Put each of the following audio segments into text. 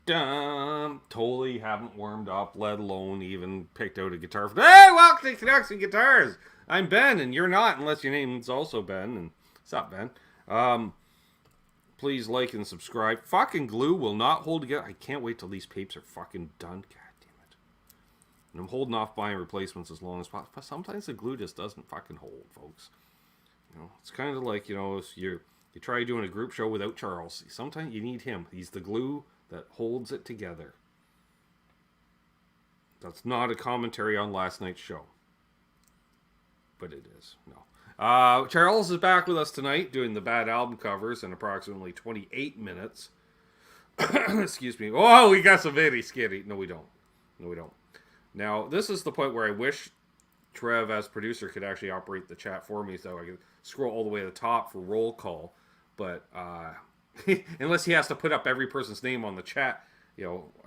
dun. Totally haven't warmed up, let alone even picked out a guitar. Hey, welcome to Canucks and Guitars. I'm Ben, and you're not, unless your name's also Ben. And what's up, Ben? Please like and subscribe. Fucking glue will not hold together. I can't wait till these papes are fucking done. God damn it. And I'm holding off buying replacements as long as possible. But sometimes the glue just doesn't fucking hold, folks. You know, it's kind of like, if you try doing a group show without Charles. Sometimes you need him. He's the glue that holds it together. That's not a commentary on last night's show. But it is. No. Charles is back with us tonight doing the bad album covers in approximately 28 minutes. Excuse me. Oh, we got some very scary. No, we don't. Now, this is the point where I wish Trev, as producer, could actually operate the chat for me so I could scroll all the way to the top for roll call. But unless he has to put up every person's name on the chat,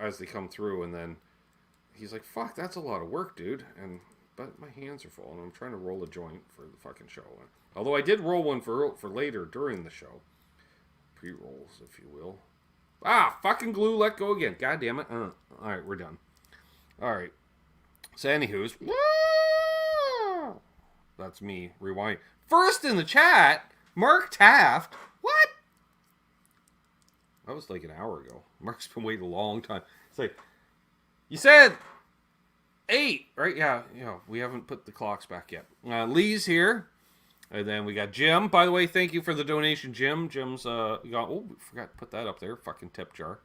as they come through, and then he's like, "Fuck, that's a lot of work, dude." But my hands are full, and I'm trying to roll a joint for the fucking show. Although I did roll one for later during the show, pre-rolls, if you will. Fucking glue, let go again. God damn it. All right, we're done. All right. So, anywho's, that's me. Rewind. First in the chat, Mark Taft. What? That was like an hour ago. Mark's been waiting a long time. It's like, you said 8, right? Yeah, we haven't put the clocks back yet. Lee's here. And then we got Jim. By the way, thank you for the donation, Jim. Jim's, we forgot to put that up there. Fucking tip jar.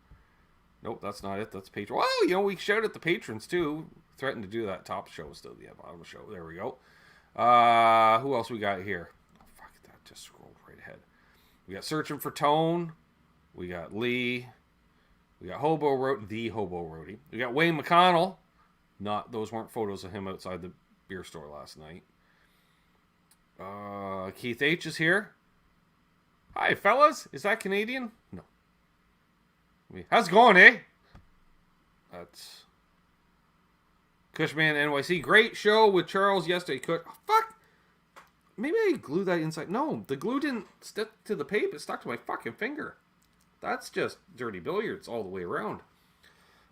Nope, that's not it. That's patron. Well, we shout at the patrons, too. Threatened to do that top show still. The bottom show. There we go. Who else we got here? Oh, fuck, that just scrolled right ahead. We got Searching for Tone. We got Lee. We got the Hobo Roadie. We got Wayne McConnell. Those weren't photos of him outside the beer store last night. Keith H is here. Hi, fellas. Is that Canadian? No. How's it going, eh? That's Cushman NYC. Great show with Charles yesterday. Fuck. Maybe I glued that inside. No, the glue didn't stick to the paper. It stuck to my fucking finger. That's just dirty billiards all the way around.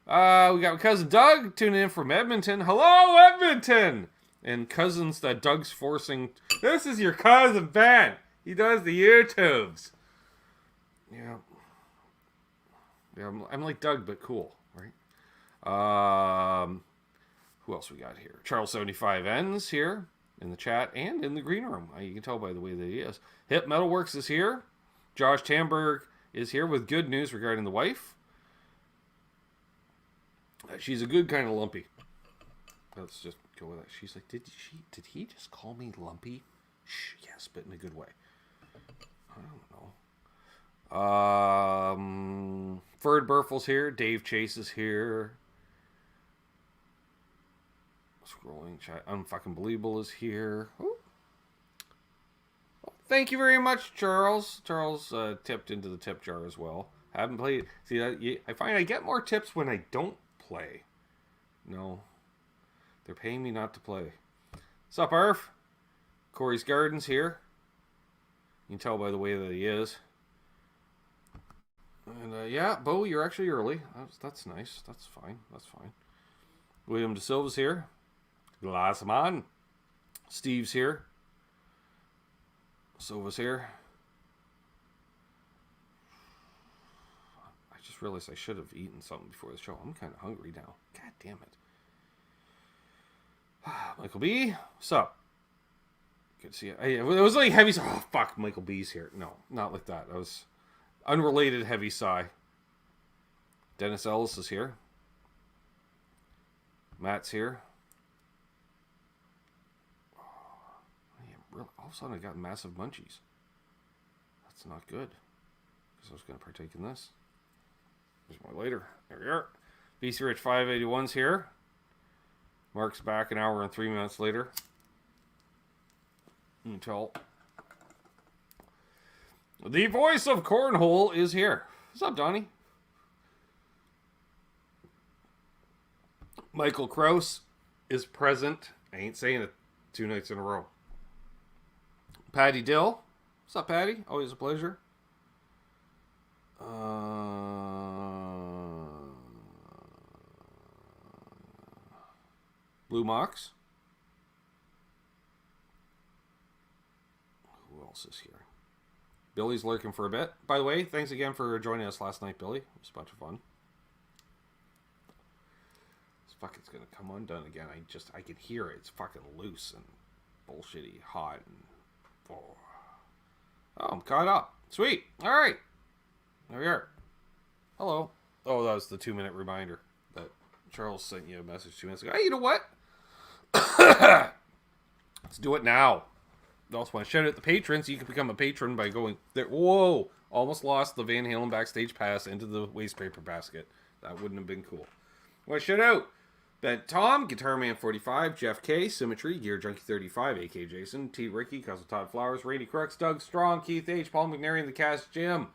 We got cousin Doug tuning in from Edmonton. Hello, Edmonton! And cousins that Doug's forcing. This is your cousin Ben. He does the YouTubes. Yeah. I'm like Doug, but cool, right? Who else we got here? Charles75N's here in the chat and in the green room. You can tell by the way that he is. Hip Metalworks is here. Josh Tamberg is here with good news regarding the wife. She's a good kind of lumpy. Let's just go with that. She's like, did he just call me lumpy? Yes, but in a good way. I don't know. Ferd Burfle's here. Dave Chase is here. Scrolling chat. Unfucking Believable is here. Ooh. Well, thank you very much, Charles. Charles tipped into the tip jar as well. Haven't played. See, I find I get more tips when I don't play. No. They're paying me not to play. What's up, Arf? Corey's Gardens here. You can tell by the way that he is. And yeah, Bo, you're actually early. That's nice. That's fine. William De Silva's here. Glassman. Steve's here. Silva's here. I just realized I should have eaten something before the show. I'm kind of hungry now. God damn it. Michael B. What's up? Good to see you. It was like heavy. Oh, fuck. Michael B's here. No, not like that. That was unrelated heavy sigh. Dennis Ellis is here. Matt's here. All of a sudden I got massive munchies. That's not good. Because I was going to partake in this. There's more later. There we are. BC Rich 581's here. Mark's back an hour and 3 minutes later. Until the voice of Cornhole is here. What's up, Donnie? Michael Kraus is present. I ain't saying it 2 nights in a row. Patty Dill. What's up, Patty? Always a pleasure. Blue Mox. Who else is here? Billy's lurking for a bit. By the way, thanks again for joining us last night, Billy. It was a bunch of fun. This fucking's gonna come undone again. I can hear it. It's fucking loose and bullshitty hot. And oh, I'm caught up. Sweet. All right. There we are. Hello. Oh, that was the 2-minute reminder that Charles sent you a message 2 minutes ago. Hey, you know what? Let's do it now. I also want to shout out the patrons. You can become a patron by going there. Whoa! Almost lost the Van Halen backstage pass into the waste paper basket. That wouldn't have been cool. I want to shout out Ben Tom, Guitar Man 45, Jeff K, Symmetry, Gear Junkie 35, AK Jason, T Ricky, Cousin Todd Flowers, Randy Crux, Doug Strong, Keith H, Paul McNary, The Cast Jim,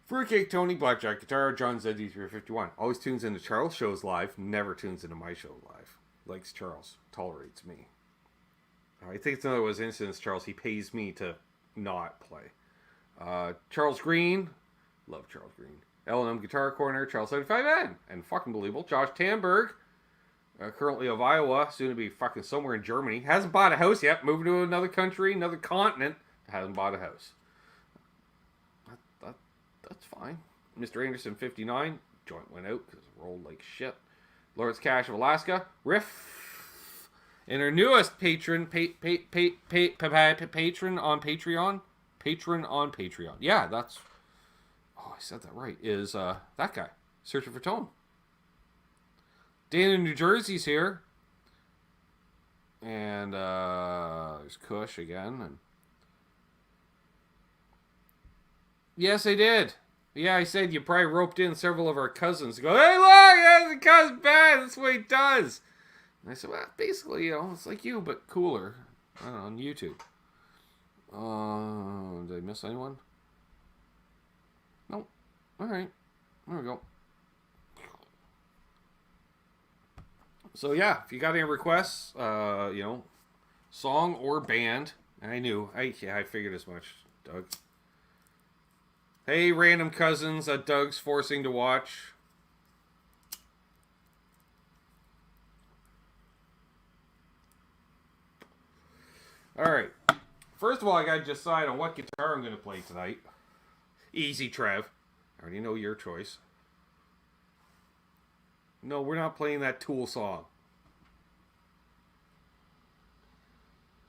Fruitcake Tony, Blackjack Guitar, John ZD351. Always tunes into Charles' shows live, never tunes into my show live. Likes Charles, tolerates me. I think it's another one of those incidents, Charles. He pays me to not play. Charles Green. Love Charles Green. L&M Guitar Corner. Charles 75N. And fucking believable. Josh Tamberg. Currently of Iowa. Soon to be fucking somewhere in Germany. Hasn't bought a house yet. Moving to another country. Another continent. Hasn't bought a house. That's fine. Mr. Anderson 59. Joint went out because it rolled like shit. Lawrence Cash of Alaska. Riff. And our newest patron, patron on Patreon. Patron on Patreon. Yeah, that's... Oh, I said that right. Is that guy. Searching for Tone. Dan in New Jersey's here. And there's Kush again. And yes, I did. Yeah, I said you probably roped in several of our cousins to go, hey, look, that's a cousin Ben. That's what he does. And I said, well, basically, you know, it's like you, but cooler. I don't know, on YouTube. Did I miss anyone? Nope. All right. There we go. So, yeah, if you got any requests, you know, song or band. I knew. I figured as much, Doug. Hey, random cousins that Doug's forcing to watch. Alright. First of all, I gotta decide on what guitar I'm gonna play tonight. Easy, Trev. I already know your choice. No, we're not playing that Tool song.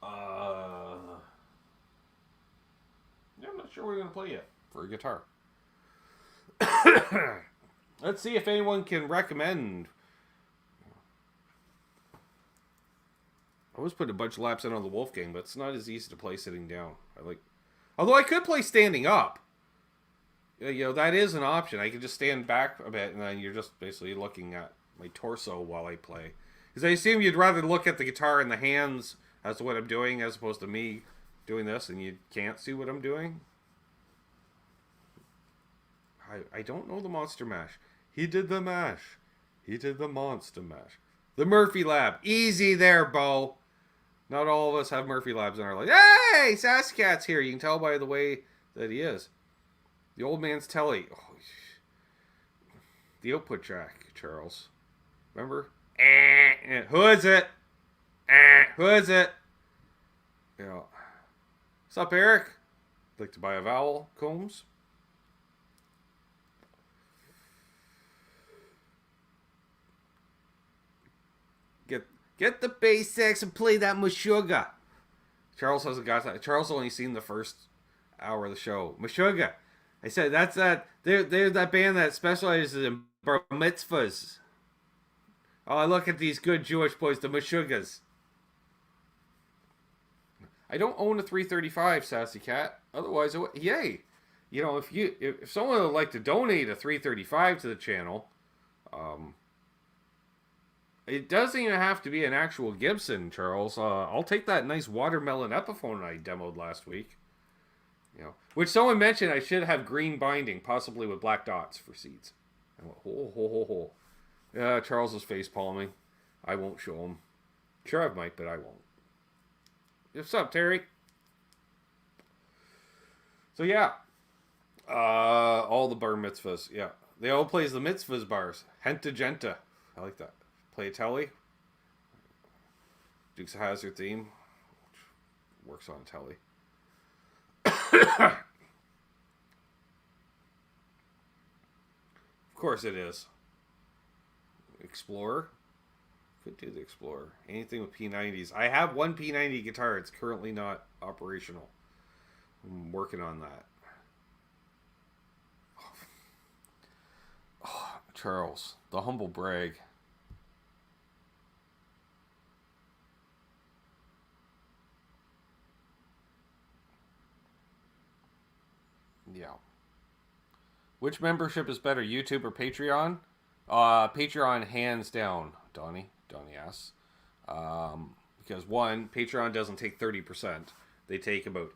I'm not sure what we're gonna play yet for a guitar. Let's see if anyone can recommend. I was putting a bunch of laps in on the Wolfgang, but it's not as easy to play sitting down. Although I could play standing up. You know, that is an option. I could just stand back a bit, and then you're just basically looking at my torso while I play. Because I assume you'd rather look at the guitar in the hands as to what I'm doing, as opposed to me doing this, and you can't see what I'm doing. I don't know the Monster Mash. He did the mash. He did the Monster Mash. The Murphy Lab. Easy there, Bo. Not all of us have Murphy Labs in our life. Hey, Saskat's here. You can tell by the way that he is. The old man's telly. Oh, the output track, Charles. Remember? Who is it? Who is it? Yeah. What's up, Eric? Like to buy a vowel, Combs? Get the basics and play that Meshuggah. Charles hasn't got that. Charles only seen the first hour of the show. Meshuggah. I said that's that. They're that band that specializes in bar mitzvahs. Oh, look at these good Jewish boys, the Meshuggahs. I don't own a 335, Sassy Cat. Otherwise, yay. You know, if someone would like to donate a 335 to the channel, it doesn't even have to be an actual Gibson, Charles. I'll take that nice watermelon Epiphone I demoed last week. You know, which someone mentioned I should have green binding, possibly with black dots for seeds. I went, ho. Yeah, Charles is face palming. I won't show him. Sure, I might, but I won't. What's up, Terry? So yeah, all the bar mitzvahs. Yeah, they all plays the mitzvahs bars. Henta Genta. I like that. Play a telly. Dukes of Hazzard theme, which works on telly. Of course it is. Explorer. Could do the Explorer. Anything with P90s. I have one P90 guitar. It's currently not operational. I'm working on that. Oh, Charles, the humble brag. Yeah. Which membership is better, YouTube or Patreon? Patreon, hands down, Donnie asks. Because one, Patreon doesn't take 30%. They take about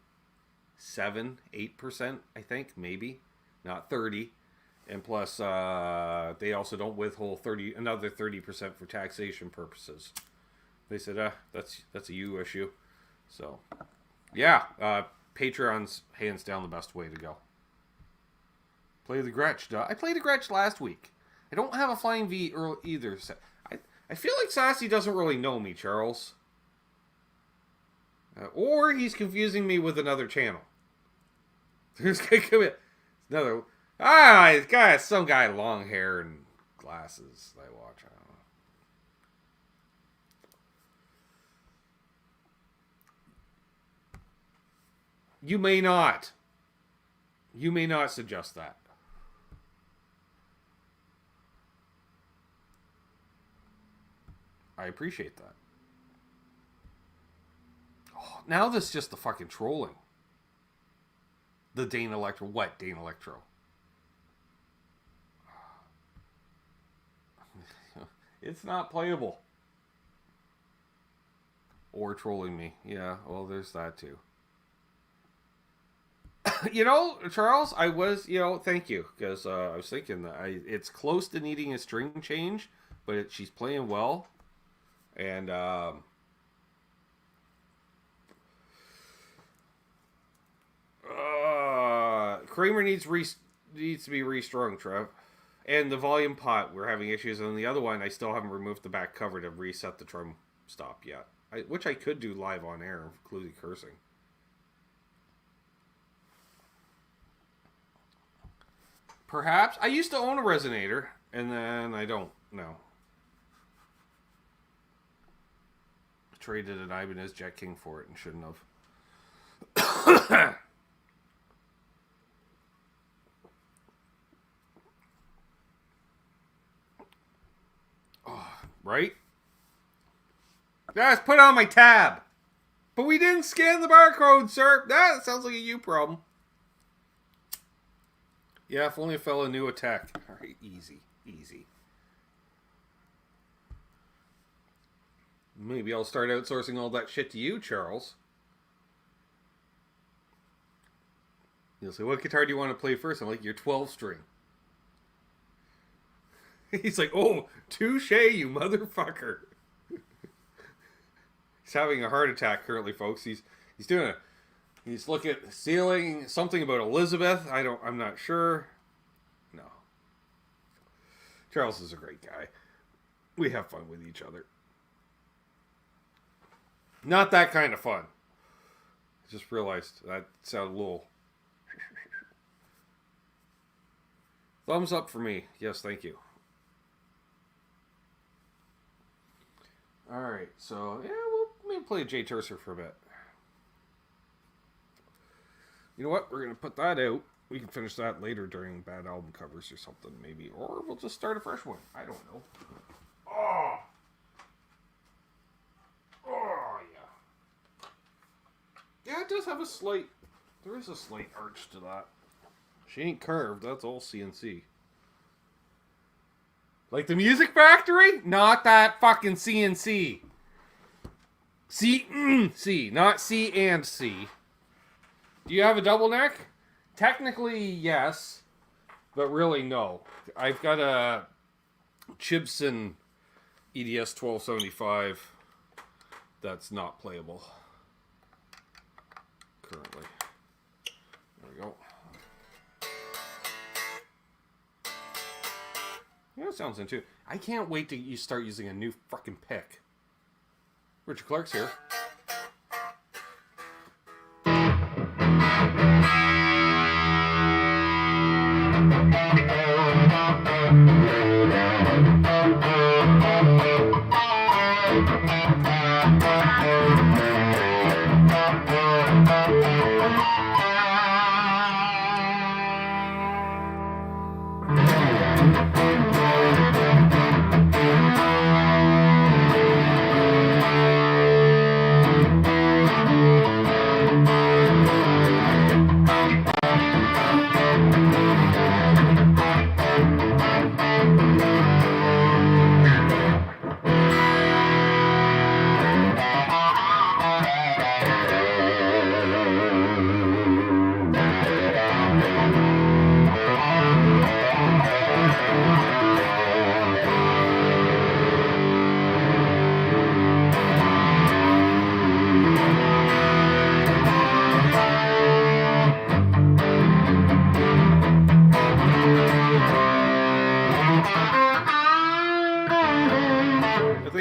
7-8%, I think, maybe. Not 30. And plus, they also don't withhold another 30% for taxation purposes. They said, that's a you issue. So, yeah, Patreon's hands down the best way to go. Play the Gretsch. I played a Gretsch last week. I don't have a Flying V either. I feel like Sassy doesn't really know me, Charles. Or he's confusing me with another channel. There's another... some guy, long hair and glasses I watch. I don't know. You may not. You may not suggest that. I appreciate that. Oh, now this is just the fucking trolling. The Dane Electro. What Dane Electro? It's not playable. Or trolling me. Yeah, well, there's that too. You know, Charles, I was, thank you. Because I was thinking that it's close to needing a string change, but she's playing well. And, Kramer needs to be restrung, Trev. And the volume pot, we're having issues. And the other one, I still haven't removed the back cover to reset the drum stop yet. Which I could do live on air, including cursing. Perhaps. I used to own a resonator, and then I don't. No. I traded an Ibanez Jet King for it and shouldn't have. Right? Guys, put it on my tab. But we didn't scan the barcode, sir. That sounds like a you problem. Yeah, if only a fella knew a tech. Alright, easy. Maybe I'll start outsourcing all that shit to you, Charles. You'll say, what guitar do you want to play first? I'm like, your 12-string. He's like, oh, touche, you motherfucker. He's having a heart attack currently, folks. He's looking at the ceiling, something about Elizabeth. I'm not sure. No. Charles is a great guy. We have fun with each other. Not that kind of fun. I just realized that sounded a little... Thumbs up for me. Yes, thank you. Alright, so, yeah, we'll maybe play Jay Tercer for a bit. You know what? We're going to put that out. We can finish that later during bad album covers or something, maybe. Or we'll just start a fresh one. I don't know. Oh, yeah. Yeah, it does have a slight... There is a slight arch to that. She ain't curved. That's all CNC. Like the Music Factory? Not that fucking CNC. C, not C and C. Do you have a double neck? Technically, yes. But really, no. I've got a Chibson EDS 1275 that's not playable. Currently. There we go. Yeah, that sounds into. I can't wait to you start using a new fucking pick. Richard Clark's here.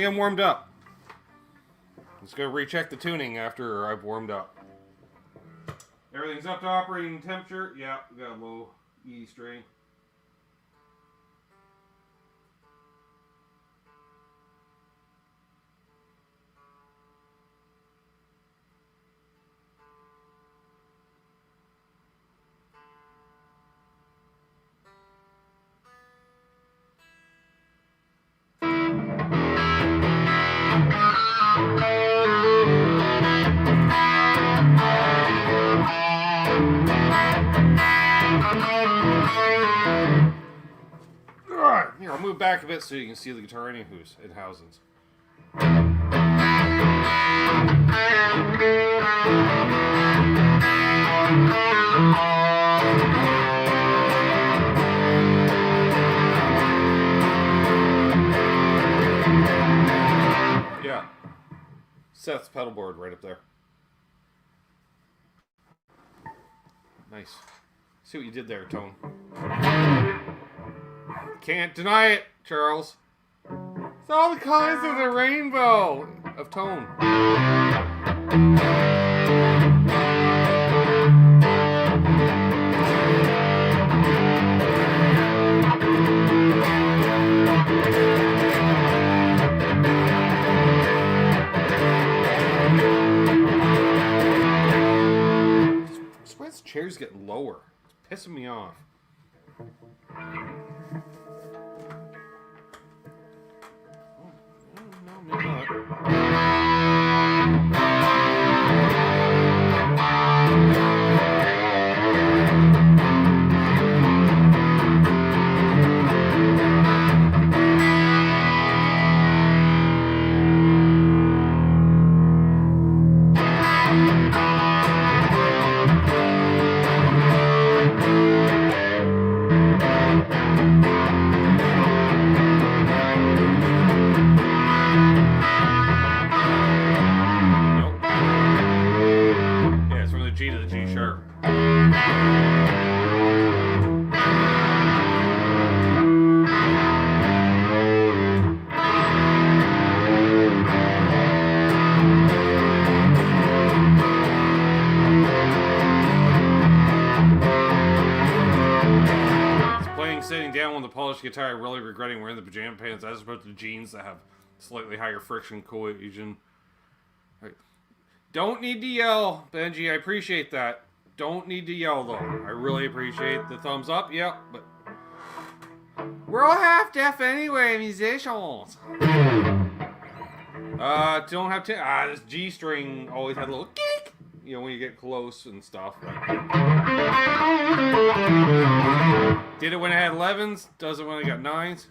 I'm warmed up. I'm just going to recheck the tuning after I've warmed up. Everything's up to operating temperature. Yeah, we got a low E string. Here, I'll move back a bit so you can see the guitar in housings. Yeah. Seth's pedal board right up there. Nice. See what you did there, Tone. Can't deny it, Charles. It's all the colors of the rainbow of tone. That's why this chair's getting lower. It's pissing me off. Sitting down on the polished guitar, really regretting wearing the pajama pants as opposed to jeans that have slightly higher friction cohesion. Right. Don't need to yell, Benji. I appreciate that. Don't need to yell though. I really appreciate the thumbs up. Yep, but we're all half deaf anyway, musicians. Don't have to. This G string always had a little kick. You know, when you get close and stuff. Did it when I had 11s, does it when I got 9s.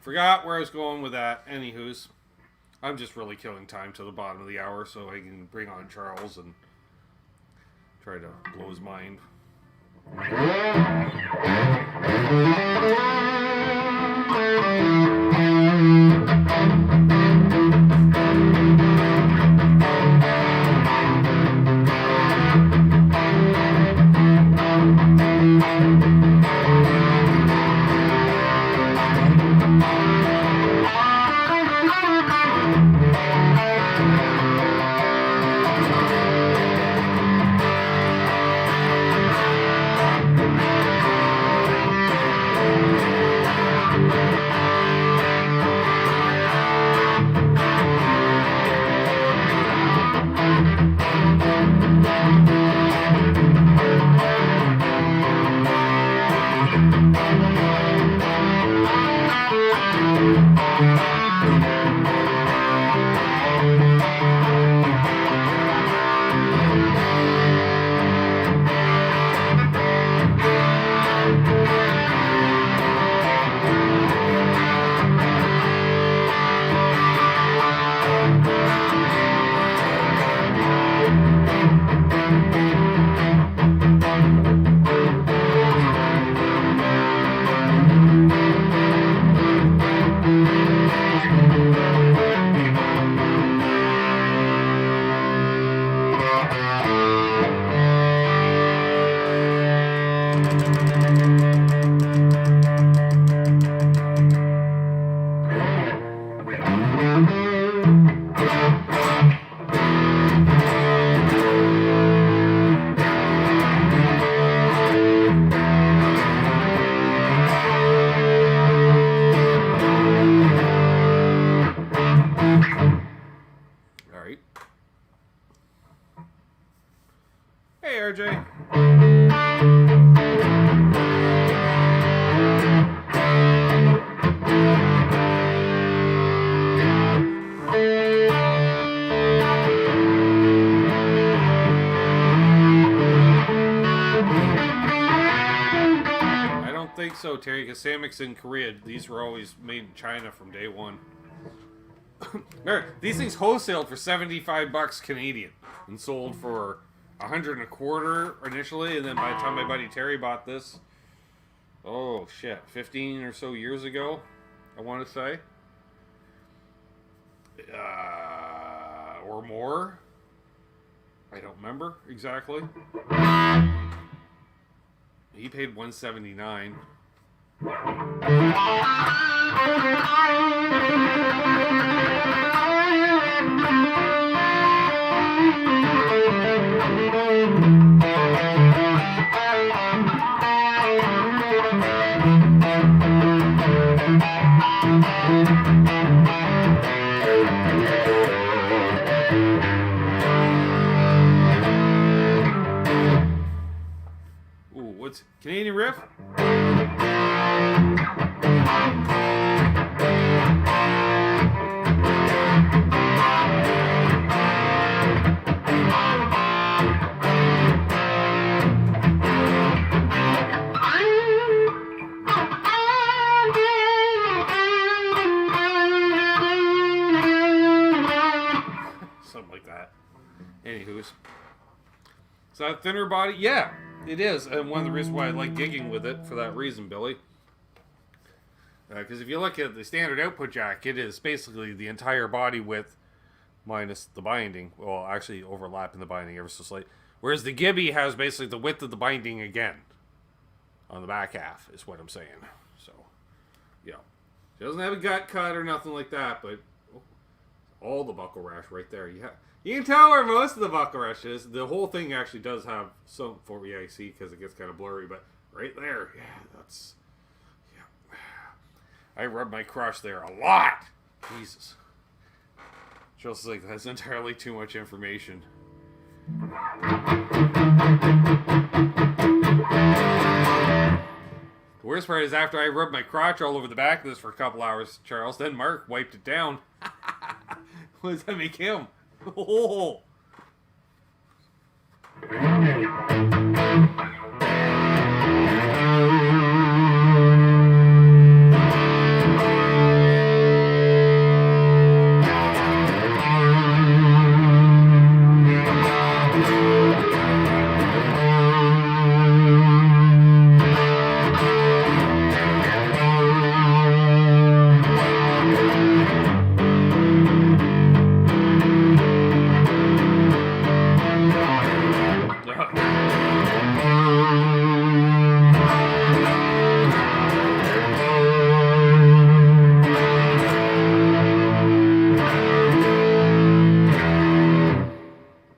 Forgot where I was going with that. Anywho's, I'm just really killing time to the bottom of the hour so I can bring on Charles and try to blow his mind. RJ. I don't think so, Terry, because Samic's in Korea. These were always made in China from day one. These things wholesaled for $75 Canadian and sold for $125 initially, and then by the time my buddy Terry bought this, oh shit, 15 or so years ago, I want to say, or more. I don't remember exactly. He paid $179. Ooh, what's Canadian riff? Something like that. Anywho's. Is that a thinner body? Yeah, it is. And one of the reasons why I like gigging with it, for that reason, Billy. Because if you look at the standard output jack, it is basically the entire body width minus the binding. Well, actually overlapping the binding ever so slightly. Whereas the Gibby has basically the width of the binding again. On the back half, is what I'm saying. So, yeah. It doesn't have a gut cut or nothing like that, but all the buckle rash right there. You can tell where most of the buckle rash is. The whole thing actually does have some for me, I see, because it gets kind of blurry, but right there, yeah, that's... Yeah. I rub my crotch there a lot. Jesus. Just like, that's entirely too much information. The worst part is after I rubbed my crotch all over the back of this for a couple hours, Charles, then Mark wiped it down. What does that make him? Oh.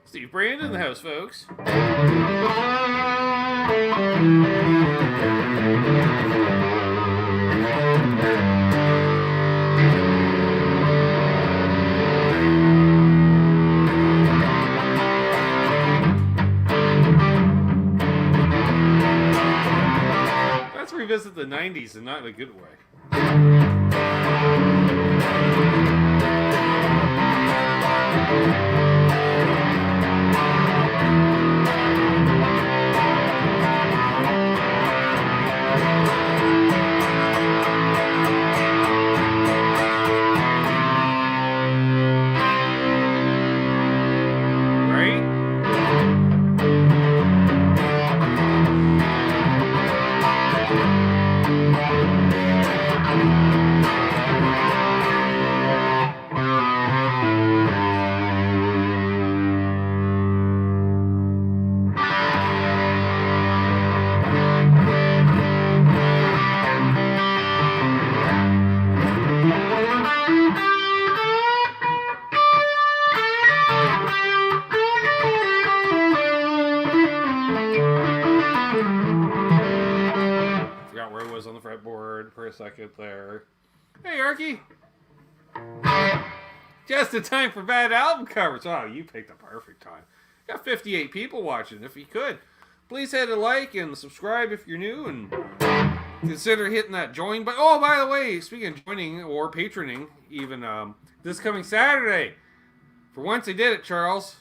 Steve Brand in the house, folks. Let's revisit the 90s and not in a good way. On the fretboard for a second there. Hey, Arky. Just in time for bad album covers. Oh, you picked a perfect time. Got 58 people watching. If you could, please hit a like and subscribe if you're new, and consider hitting that join button. Oh, by the way, speaking of joining or patroning, even this coming Saturday, for once I did it, Charles.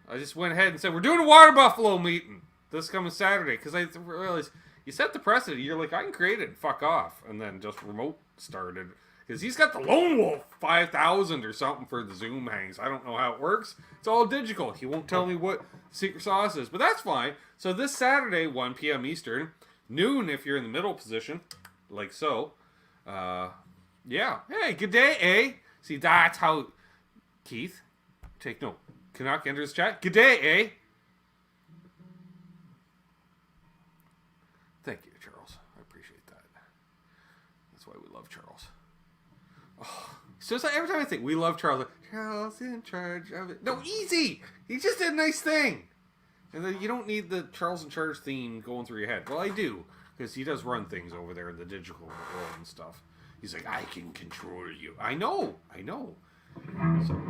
I just went ahead and said we're doing a Water Buffalo meeting this coming Saturday, because I realized you set the precedent. You're like, I can create it and fuck off. And then just remote started. Because he's got the Lone Wolf 5000 or something for the Zoom hangs. I don't know how it works. It's all digital. He won't tell me what secret sauce is. But that's fine. So this Saturday, 1 p.m. Eastern, noon if you're in the middle position, like so. Yeah. Hey, good day, eh? See, that's how... Keith, take note. Canuck enters chat. Good day, eh? Thank you, Charles. I appreciate that. That's why we love Charles. Oh, so it's like every time I think we love Charles, like, Charles in charge of it. No, easy. He just did a nice thing. And then you don't need the Charles in charge theme going through your head. Well, I do, because he does run things over there in the digital world and stuff. He's like, I can control you. I know. So...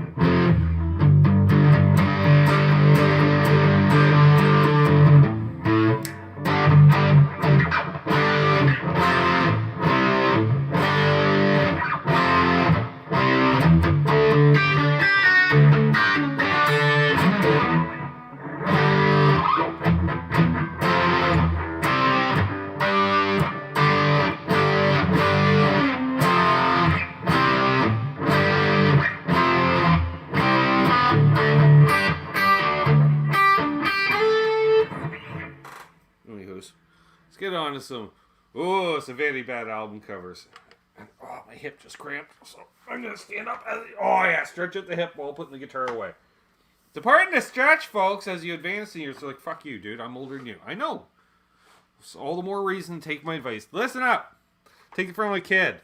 Let's get on to some very bad album covers. And, my hip just cramped, so I'm going to stand up. Stretch out the hip while putting the guitar away. It's important to stretch, folks, as you advance in years. So like, fuck you, dude. I'm older than you. I know. So all the more reason to take my advice. Listen up. Take it from a kid.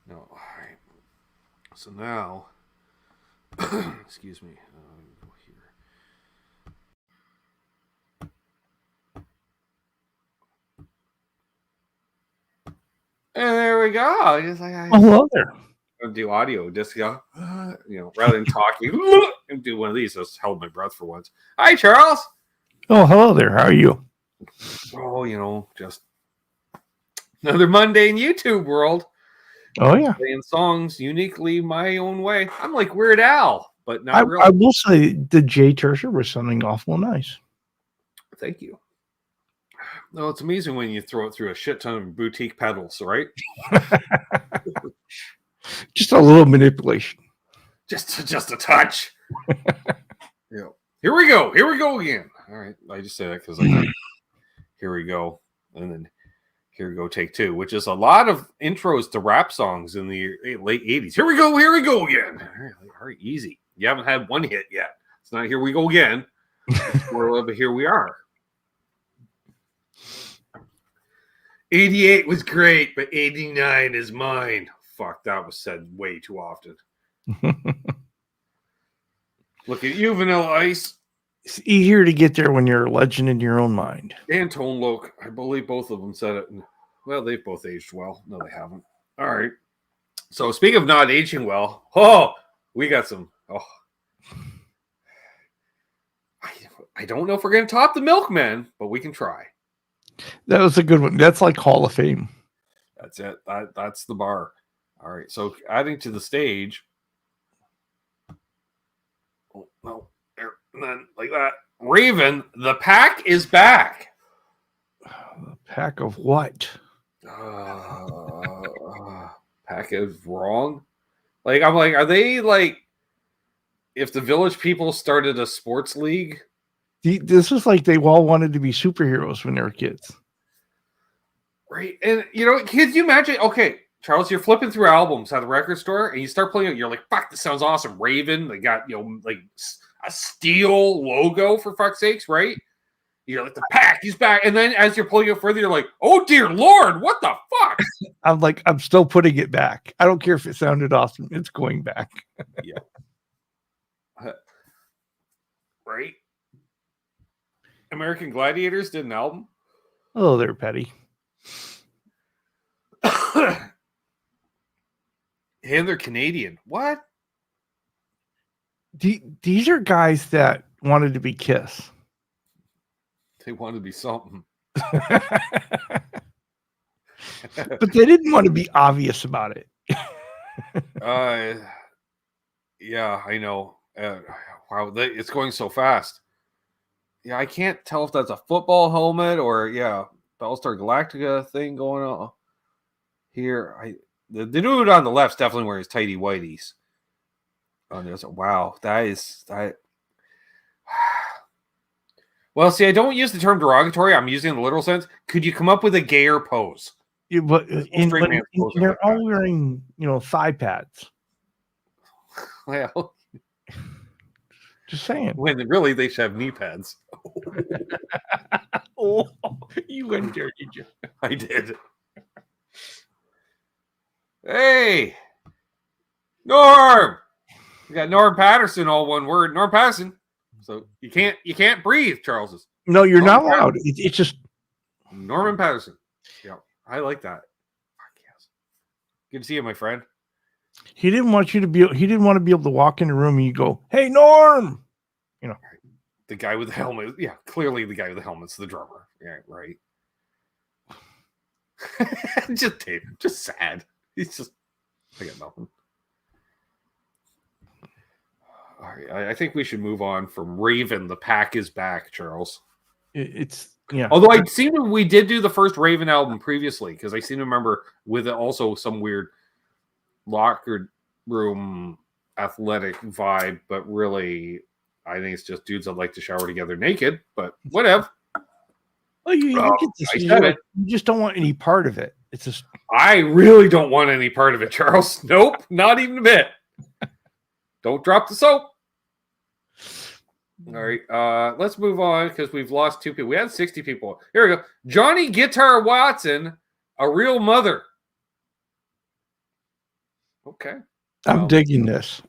No, all right. So now, excuse me. Go here. And there we go. Just like hello there. Do audio, just go, rather than talking, and do one of these. Just held my breath for once. Hi, Charles. Oh, hello there. How are you? Oh, just another Monday in YouTube world. Oh yeah, playing songs uniquely my own way. I'm like Weird Al, but not really. I will say the J Tertiary was sounding awful nice. Thank you. No, it's amazing when you throw it through a shit ton of boutique pedals, right? Just a little manipulation. Just a touch. Yeah. Here we go again. All right, I just say that because here we go, and then here we go, take two, which is a lot of intros to rap songs in the late 80s. Here we go again. All right, easy. You haven't had one hit yet. It's not here we go again. But here we are. 88 was great, but 89 is mine. Fuck, that was said way too often. Look at you, Vanilla Ice. It's easier to get there when you're a legend in your own mind. And Tone Loc. I believe both of them said it. Well, they've both aged well. No, they haven't. All right. So speaking of not aging well, we got some. I don't know if we're going to top the Milkmen, but we can try. That was a good one. That's like Hall of Fame. That's it. That's the bar. All right. So adding to the stage. Oh, no. There. And then like that. Raven, the pack is back. The pack of what? Pack is wrong. Like, I'm like, are they like if the Village People started a sports league? This is like they all wanted to be superheroes when they were kids. Right. And, can you imagine? Okay, Charles, you're flipping through albums at the record store and you start playing it. You're like, fuck, this sounds awesome. Raven, they got, like a steel logo for fuck's sakes, right? You're like, the pack, he's back. And then as you're pulling it further, you're like, oh, dear Lord, what the fuck? I'm like, I'm still putting it back. I don't care if it sounded awesome. It's going back. Yeah. Right. American Gladiators did an album. Oh, they're petty. And they're Canadian. What? These are guys that wanted to be Kiss. They wanted to be something. But they didn't want to be obvious about it. Yeah, I know. Wow, it's going so fast. Yeah, I can't tell if that's a football helmet or Battlestar Galactica thing going on here. The dude on the left's definitely wearing his tighty whities. Wow, that. Well, see, I don't use the term derogatory. I'm using the literal sense. Could you come up with a gayer pose? Yeah, but they're all wearing, thigh pads. Well, just saying. When really they should have knee pads. Oh, you went there, did you? I did. Hey, Norm. We got Norm Patterson, all one word. Norm Patterson. So you can't breathe, Charles. No, you're not allowed. It's just Norman Patterson. Yeah, I like that. Fuck yes. Good to see you, my friend. He didn't want to be able to walk in the room and you go, "Hey, Norm." The guy with the helmet. Yeah, clearly the guy with the helmet's the drummer. Yeah, right. just sad. He's just. I got nothing. All right, I think we should move on from Raven. The pack is back, Charles. It's Although we did do the first Raven album previously because I seem to remember with it also some weird locker room athletic vibe, but really, I think it's just dudes that like to shower together naked. But whatever. Well, you get this. You just don't want any part of it. It's just. I really don't want any part of it, Charles. Nope, not even a bit. Don't drop the soap. All right, let's move on because we've lost 2 people. We had 60 people. Here we go. Johnny Guitar Watson, A Real Mother. Okay. I'm digging this.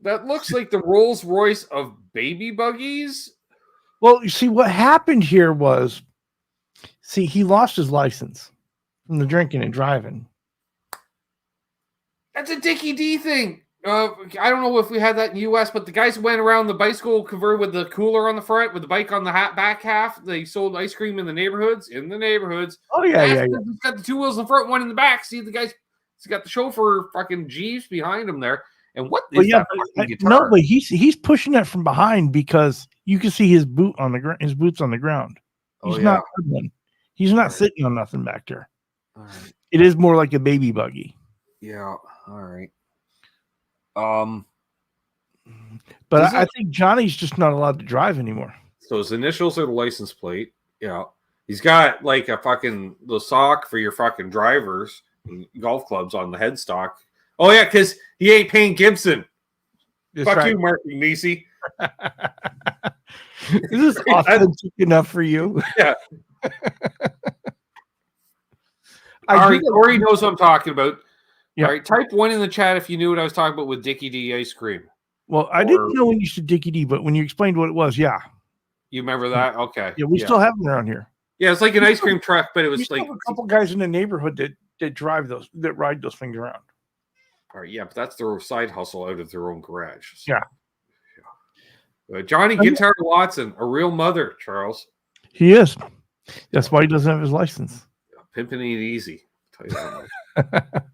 That looks like the Rolls Royce of baby buggies. Well, you see, what happened here was, he lost his license from the drinking and driving. That's a Dickie D thing. I don't know if we had that in the U.S., but the guys who went around the bicycle converted with the cooler on the front, with the bike on the back half. They sold ice cream in the neighborhoods. Oh, yeah. It's got the 2 wheels in the front, 1 in the back. See the guys He's got the chauffeur fucking Jeeves behind him there. And what is Well, yeah, that fucking guitar? no, but he's pushing it from behind because you can see his boot on the ground. His boots on the ground. He's not hoodlum. He's not sitting on nothing back there. All right. It is more like a baby buggy. Yeah. All right. But I think Johnny's just not allowed to drive anymore. So his initials are the license plate. Yeah. He's got like a fucking the sock for your fucking drivers and golf clubs on the headstock. Oh yeah, because he ain't paying Gibson. That's Fuck right. you, Mark Nisi. Is this authentic enough for you? Yeah. All right, Corey knows what I'm talking about. Yeah. All right, type 1 in the chat if you knew what I was talking about with Dickie D ice cream. Well, I didn't know when you said Dickie D, but when you explained what it was, yeah. You remember that? Okay. Yeah, we still have them around here. Yeah, it's like an ice cream truck, but it was like a couple guys in the neighborhood that ride those things around. All right, yeah, but that's their side hustle out of their own garage. So. Yeah. Johnny Guitar Watson, a real mother, Charles. He is. That's why he doesn't have his license. Yeah, pimping ain't easy. I'll tell you that.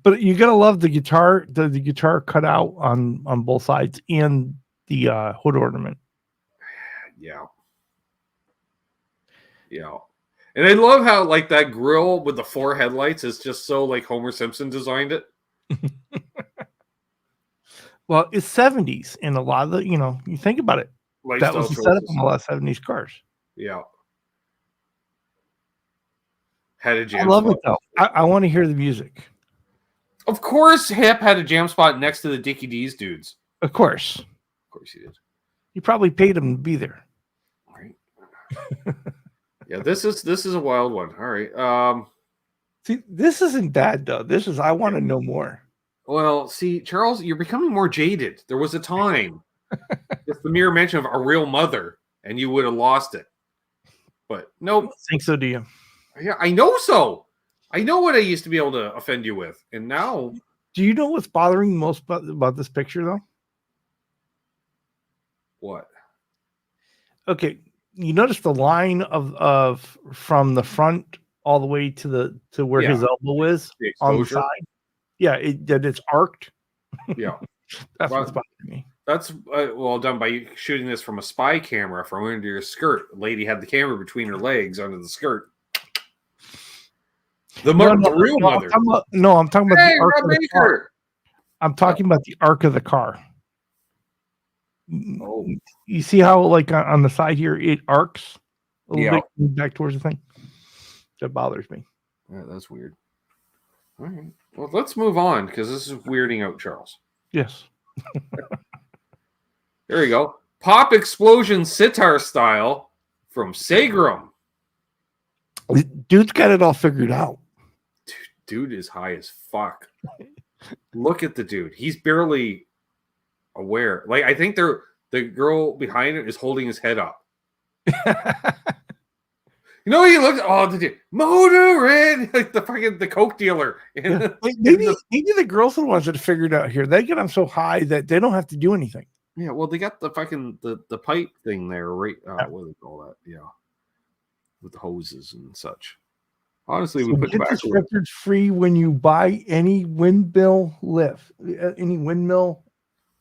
But you gotta love the guitar, the guitar cut out on both sides and the hood ornament. Yeah. Yeah. And I love how like that grill with the 4 headlights is just so like Homer Simpson designed it. Well, it's 70s, and a lot of the, you think about it. That was the setup on a lot of 70s cars. Yeah. Had a jam I love spot. it though. I want to hear the music. Of course, Hip had a jam spot next to the Dickie D's dudes. Of course. Of course he did. You probably paid him to be there. Right. Yeah, this is a wild one. All right. See, this isn't bad though. I want to know more. Well, see, Charles, you're becoming more jaded. There was a time, just the mere mention of a real mother, and you would have lost it. But nope. I think so, do you? Yeah, I know so. I know what I used to be able to offend you with, and now. Do you know what's bothering most about this picture, though? What? Okay, you notice the line of from the front all the way to where his elbow is on the side. Yeah, it's arced. Yeah, that's what's bothering me. That's well done by shooting this from a spy camera from under your skirt. The lady had the camera between her legs under the skirt. The real mother. I'm talking about the arc of the car. I'm talking about the arc of the car. Oh, you see how like on the side here it arcs a little bit back towards the thing? That bothers me. Yeah, that's weird. All right. Well, let's move on because this is weirding out Charles. Yes. There you go. Pop Explosion Sitar Style from Segram. Dude's got it all figured out. Dude is high as fuck. Look at the dude. He's barely aware. Like, I think the girl behind him is holding his head up. You know, he looks. Oh, the dude, Motorhead, like the coke dealer. Yeah. Maybe the girls are the ones that figured out here. They get them so high that they don't have to do anything. Yeah, well, they got the fucking the pipe thing there, right? What do they call that? Yeah, with the hoses and such. Honestly, we put get this record free when you buy any windmill lift, any windmill.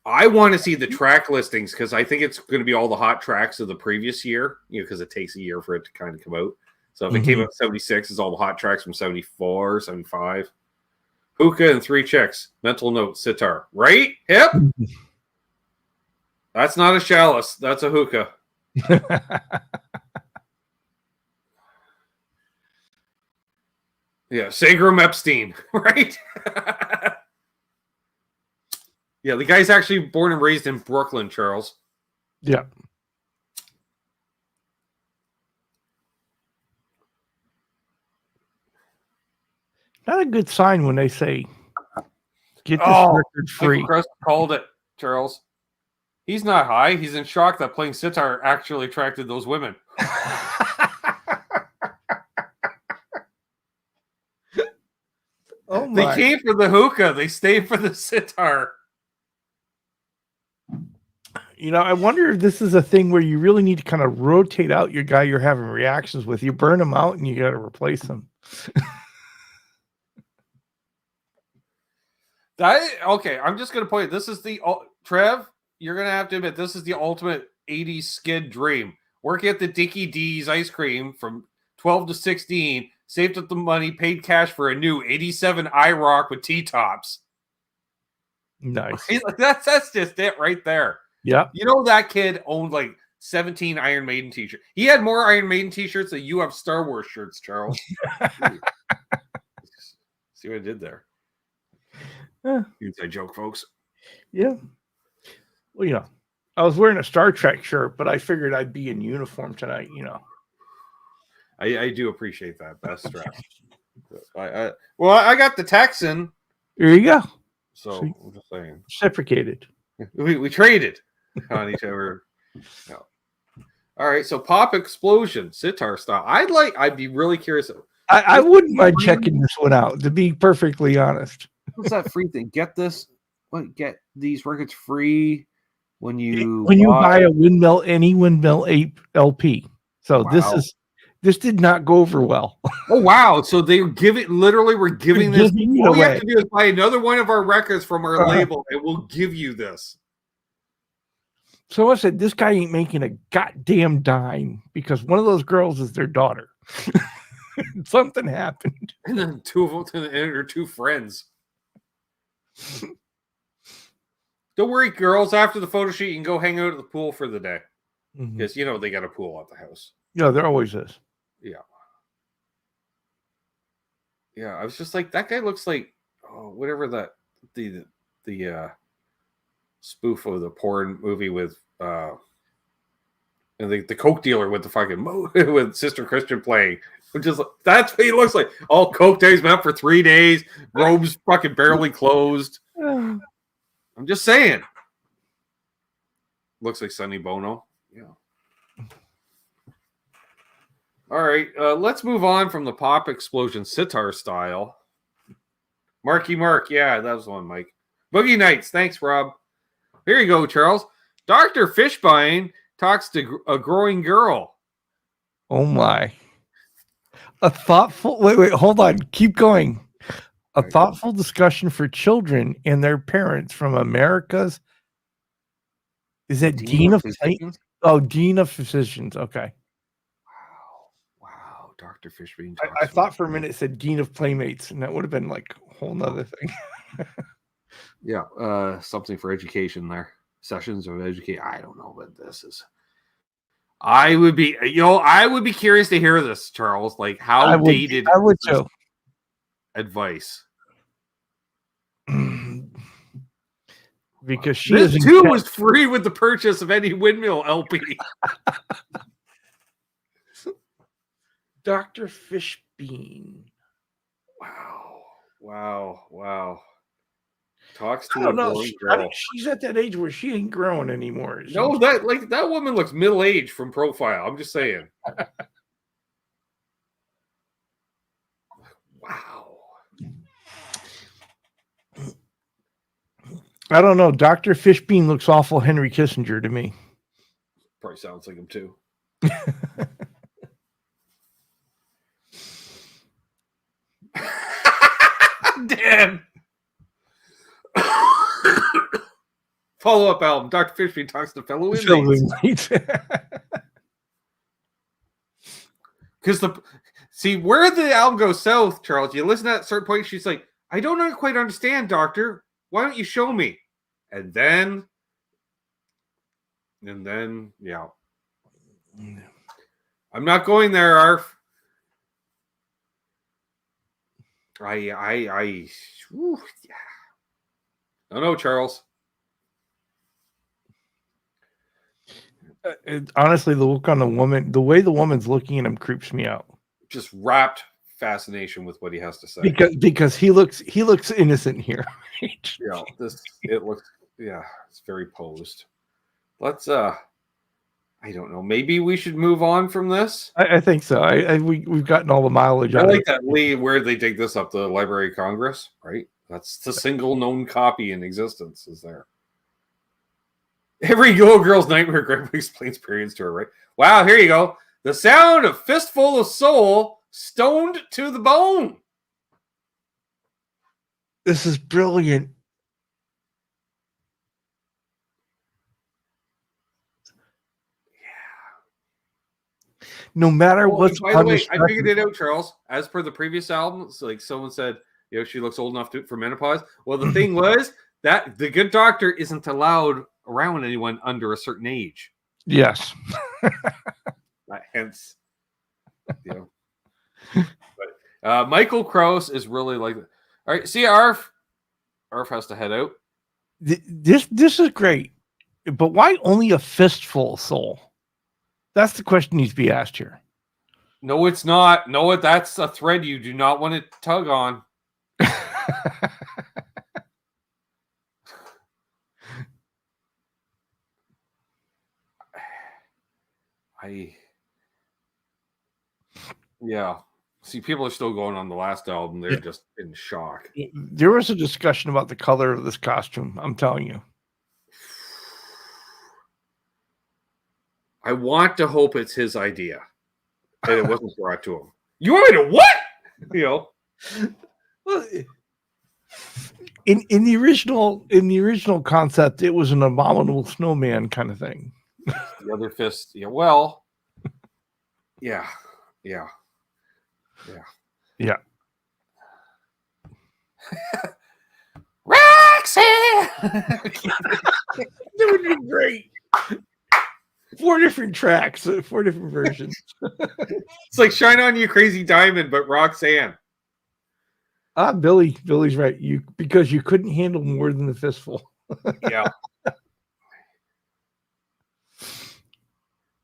I want to see the track listings because I think it's going to be all the hot tracks of the previous year, because it takes a year for it to kind of come out. So if it came out 76, it's all the hot tracks from 74, 75. Hookah and 3 chicks. Mental note, sitar. Right? Hip? That's not a chalice. That's a hookah. Yeah, Segram Epstein. Right? Yeah, the guy's actually born and raised in Brooklyn, Charles. Yeah. Not a good sign when they say, get this record free. Chris called it, Charles. He's not high. He's in shock that playing sitar actually attracted those women. Oh my. They came for the hookah. They stayed for the sitar. You know, I wonder if this is a thing where you really need to kind of rotate out your guy you're having reactions with. You burn him out and you got to replace him. Okay, I'm just going to point it. This is the Trev. You're going to have to admit this is the ultimate 80s skid dream. Working at the Dickie D's ice cream from 12 to 16, saved up the money, paid cash for a new 87 IROC with T-tops. Nice. That's just it right there. Yeah. You know that kid owned like 17 Iron Maiden t-shirts. He had more Iron Maiden t-shirts than you have Star Wars shirts, Charles. See what I did there? Inside joke, folks. Yeah. Well, you know, I was wearing a Star Trek shirt, but I figured I'd be in uniform tonight, you know. I do appreciate that. Best stress. I got the Texan. There you go. So I'm just saying. Reciprocated. We traded on each other. No. All right, so Pop Explosion, sitar style. I'd be really curious. I wouldn't mind checking this one out, to be perfectly honest. What's that free thing? Get these records free when you buy a Windmill, any Windmill 8 LP. So wow. this did not go over well. Oh wow! So they we're giving this. All you have to do is buy another one of our records from our label, and we'll give you this. So I said, this guy ain't making a goddamn dime because one of those girls is their daughter. Something happened. And then two of them are two friends. Don't worry, girls. After the photo shoot, you can go hang out at the pool for the day. Because, you know, they got a pool at the house. Yeah, there always is. Yeah. Yeah, I was just like, that guy looks like, whatever that, the spoof of the porn movie with, and the coke dealer with the fucking with Sister Christian playing, which is that's what he looks like. All coke days been up for 3 days, robes fucking barely closed. I'm just saying. Looks like Sonny Bono. Yeah. All right, let's move on from the Pop Explosion sitar style. Marky Mark, yeah, that was the one, Mike. Boogie Nights, thanks, Rob. Here you go, Charles. Dr. Fishbein talks to a growing girl. Oh, my. A thoughtful... Wait, hold on. Keep going. A thoughtful discussion for children and their parents from America's... Is it Dean of Physicians? Oh, Dean of Physicians. Okay. Wow. Dr. Fishbein. I thought for a minute it said Dean of Playmates, and that would have been like a whole nother thing. Yeah. Something for education there. Sessions of education. I don't know what this is. I would be curious to hear this, Charles. Like how dated I would too. Advice. Because she this too was free with the purchase of any Windmill LP. Dr. Fishbein. Wow. Talks to a girl. She's at that age where she ain't growing anymore. No, that woman looks middle-aged from profile. I'm just saying. Wow. I don't know. Dr. Fishbein looks awful Henry Kissinger to me. Probably sounds like him too. Dan. Follow-up album. Dr. Fishbein talks to fellow inmates. Because where the album goes south, Charles, you listen at a certain point, she's like, I don't quite understand, Doctor. Why don't you show me? And then, yeah. I'm not going there, Arf. Yeah. No, Charles. Honestly, the look on the woman, the way the woman's looking at him creeps me out. Just rapt fascination with what he has to say. Because he looks innocent here. Yeah, it's very posed. Let's I don't know. Maybe we should move on from this. I think so. We've gotten all the mileage out. I like that lead where they dig this up, the Library of Congress, right? That's the single known copy in existence is there. Every little girl's nightmare, Grandpa explains periods to her, right? Wow, here you go. The sound of Fistful of Soul, stoned to the bone. This is brilliant. no matter what's by the on the way, I stretcher. figured it out, Charles. As per the previous albums, like someone said, she looks old enough for menopause. Well, the thing was that the good doctor isn't allowed around anyone under a certain age. Yes. Hence, But Michael Krause is really like, all right. See, Arf has to head out. This is great, but why only a fistful of soul? That's the question needs to be asked here. No, it's not. No, that's a thread you do not want to tug on. Yeah. See, people are still going on the last album. They're just in shock. There was a discussion about the color of this costume. I'm telling you. I want to hope it's his idea and it wasn't brought to him. You want me to what? Well, in the original concept, it was an abominable snowman kind of thing. The other fist. Yeah. Well. Yeah. Roxanne! That would be great. 4 different tracks, 4 different versions. It's like Shine On You Crazy Diamond, but Roxanne. Billy's right. Because you couldn't handle more than the fistful. Yeah.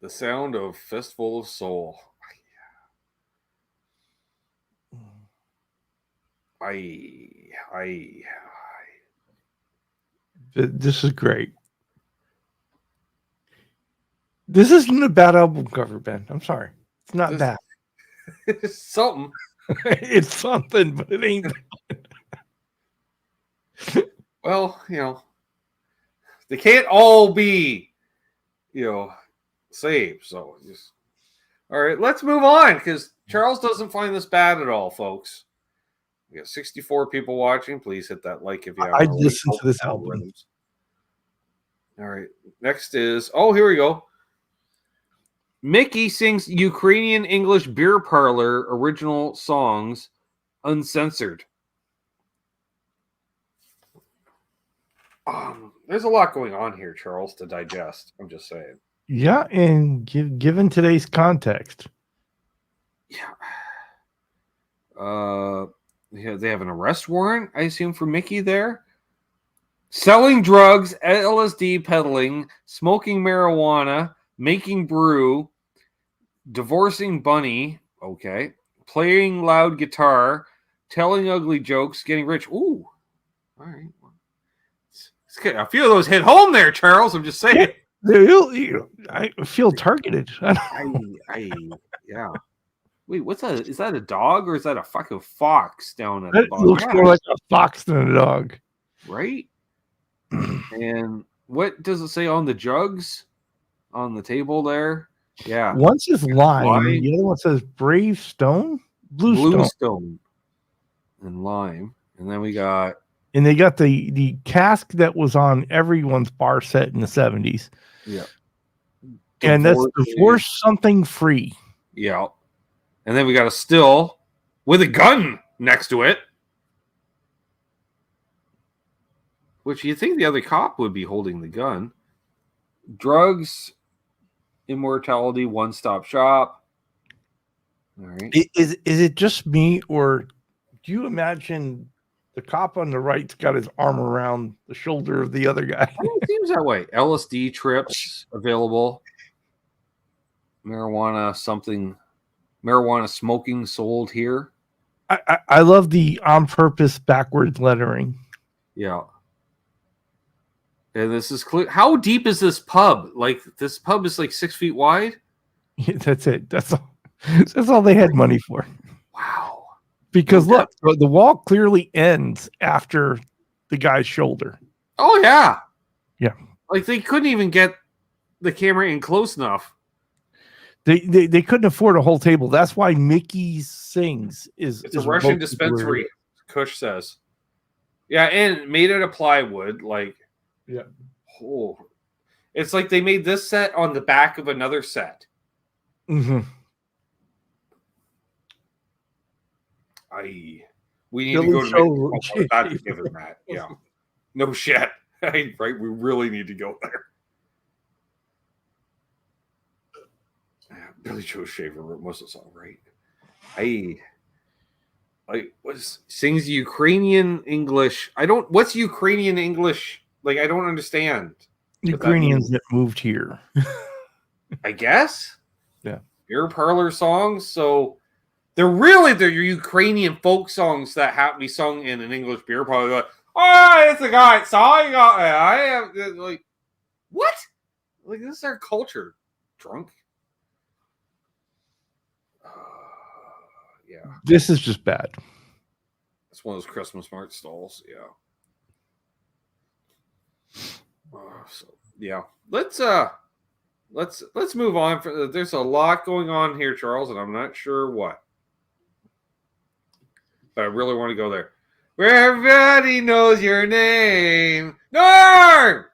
The sound of Fistful of Soul. This is great. This isn't a bad album cover, Ben. I'm sorry. It's not bad. It's something. It's something, but it ain't. Well, they can't all be, saved. So just all right. Let's move on because Charles doesn't find this bad at all, folks. We got 64 people watching. Please hit that like if you haven't. I listened to this album. All right. Next is here we go. Mickey sings Ukrainian English beer parlor original songs uncensored. There's a lot going on here, Charles, to digest. I'm just saying. Yeah, and given today's context. Yeah. They have an arrest warrant, I assume, for Mickey there. Selling drugs, LSD peddling, smoking marijuana, making brew, divorcing Bunny, okay, playing loud guitar, telling ugly jokes, getting rich. Ooh, all right. A few of those hit home there, Charles. I'm just saying. I feel targeted. Yeah. Wait, what's that? Is that a dog or is that a fucking fox down at the bottom? Looks more like a fox than a dog. Right? And what does it say on the jugs on the table there? Yeah. One says lime. The other one says brave stone? Blue stone. And lime. And then we got... And they got the cask that was on everyone's bar set in the 70s. Yeah. And that's divorce something free. Yeah. And then we got a still with a gun next to it. Which you'd think the other cop would be holding the gun. Drugs, immortality, one-stop shop. All right. Is it just me, or do you imagine the cop on the right's got his arm around the shoulder of the other guy? It seems that way. LSD trips available. Marijuana smoking sold here. I love the on purpose backwards lettering. Yeah. And this is clear. How deep is this pub? Like, this pub is like 6 feet wide? Yeah, that's it. That's all they had money for. Wow. Because look, the wall clearly ends after the guy's shoulder. Oh, yeah. Yeah. Like, they couldn't even get the camera in close enough. They couldn't afford a whole table. That's why Mickey sings it's a Russian dispensary, Kush says. Yeah, and made out of plywood. Like, yeah. Oh, it's like they made this set on the back of another set. Mm-hmm. We need Billy to go to Joel. Mexico. That's given that. Yeah. No shit. Right? We really need to go there. Billy Joe Shaver wrote most of the song, right? Sings Ukrainian English. What's Ukrainian English? Like, I don't understand. Ukrainians that moved here. I guess. Yeah. Beer parlor songs. So they're Ukrainian folk songs that have to be sung in an English beer parlor. Like, oh, it's a guy song. I have like what? Like, this is our culture. Drunk. Yeah. This is just bad. It's one of those Christmas mart stalls. Yeah. So yeah, let's move on. There's a lot going on here, Charles, and I'm not sure what, but I really want to go there. Where everybody knows your name, Norm.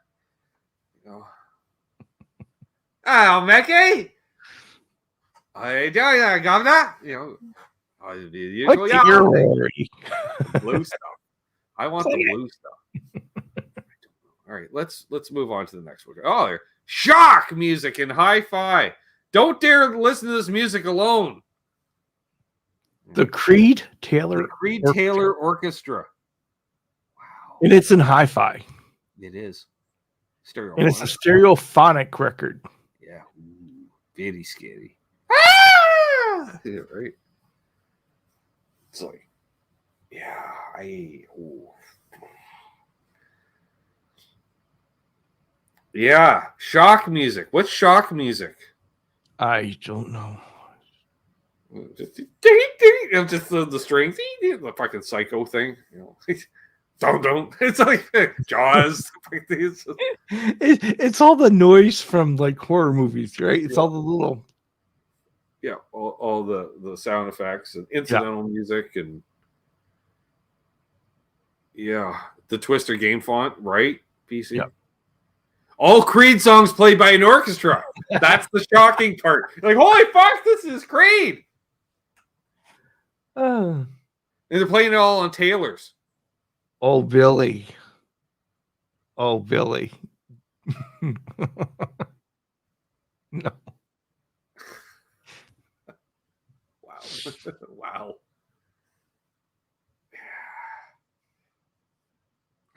Oh, Mickey. I do, Governor. Blue stuff. I want the blue stuff. All right, let's move on to the next one. Oh, shock music and hi-fi. Don't dare listen to this music alone. The Creed Taylor Orchestra. Wow. And it's in hi-fi. It is. Stereo. And it's a stereophonic record. Yeah. Ooh, very scary. Ah! Yeah, right. It's like, yeah, yeah, shock music. What's shock music? I don't know. Just the strings, the fucking psycho thing. Don't. It's like Jaws. It's all the noise from like horror movies, right? It's all the little. Yeah, all the sound effects and incidental music and the Twister game font, right? PC. Yeah. All Creed songs played by an orchestra. That's the shocking part. Like, holy fuck, this is Creed. And they're playing it all on Taylor's. Oh, Billy. Oh, Billy. No. Wow. Wow.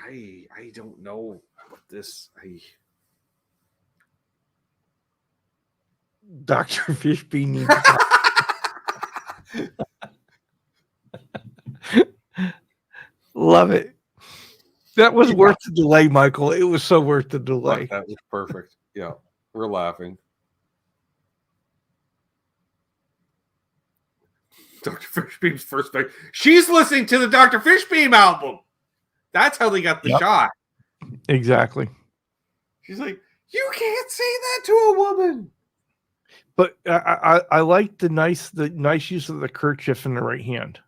I don't know what this. Dr. Fishbean needs Love it. That was worth the delay, Michael. It was so worth the delay. That was perfect. Yeah, we're laughing. Dr. Fishbeam's first thing. She's listening to the Dr. Fishbeam album. That's how they got the shot. Exactly. She's like, you can't say that to a woman. But I like the nice use of the kerchief in the right hand.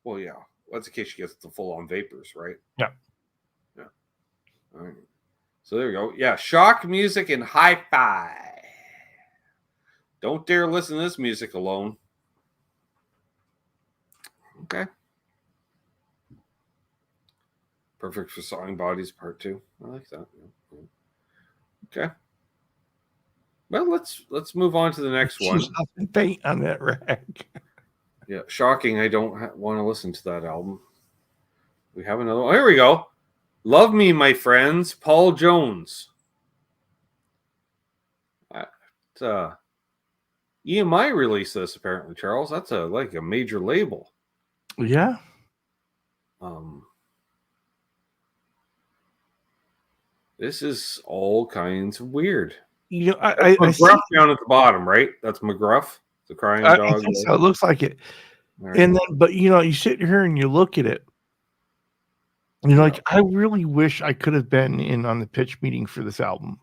Well, yeah. That's in case she gets the full-on vapors, right? Yeah. Yeah. All right. So there we go. Yeah, shock music and hi-fi. Don't dare listen to this music alone. Okay. Perfect for sawing bodies part 2. I like that. Okay. Well, let's move on to the next one. Paint on that rack. Yeah, shocking. I don't want to listen to that album. We have another one. Here we go. Love Me, My Friends, Paul Jones. EMI released this apparently, Charles. That's like a major label. Yeah. This is all kinds of weird. You know, I McGruff down at the bottom, right? That's McGruff, the crying dog. I think so. It looks like it. Right. And then, but you know, you sit here and you look at it. And you're like, I really wish I could have been in on the pitch meeting for this album.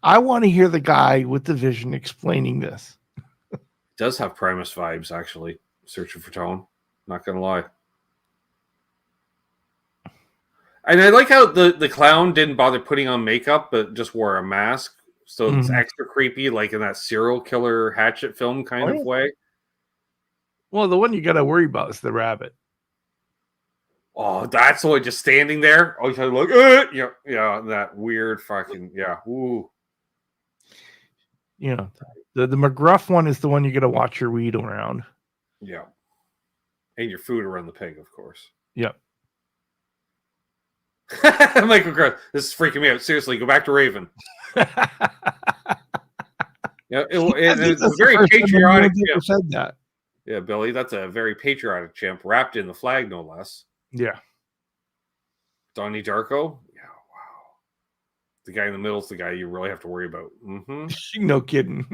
I want to hear the guy with the vision explaining this. It does have Primus vibes, actually. Searching for Tone. Not gonna lie. And I like how the clown didn't bother putting on makeup, but just wore a mask. So it's extra creepy, like in that serial killer hatchet film kind of way. Well, the one you got to worry about is the rabbit. Oh, that's the one just standing there. Oh, you're like, yeah, that weird fucking, yeah. Ooh. You know, the McGruff one is the one you got to watch your weed around. Yeah. And your food around the pig, of course. Yep. Michael Gross, this is freaking me out. Seriously, go back to Raven. Yeah, it's a very patriotic chimp. Said that. Yeah, Billy, that's a very patriotic chimp wrapped in the flag, no less. Yeah. Donnie Darko. Yeah, wow. The guy in the middle is the guy you really have to worry about. Mm-hmm. No kidding.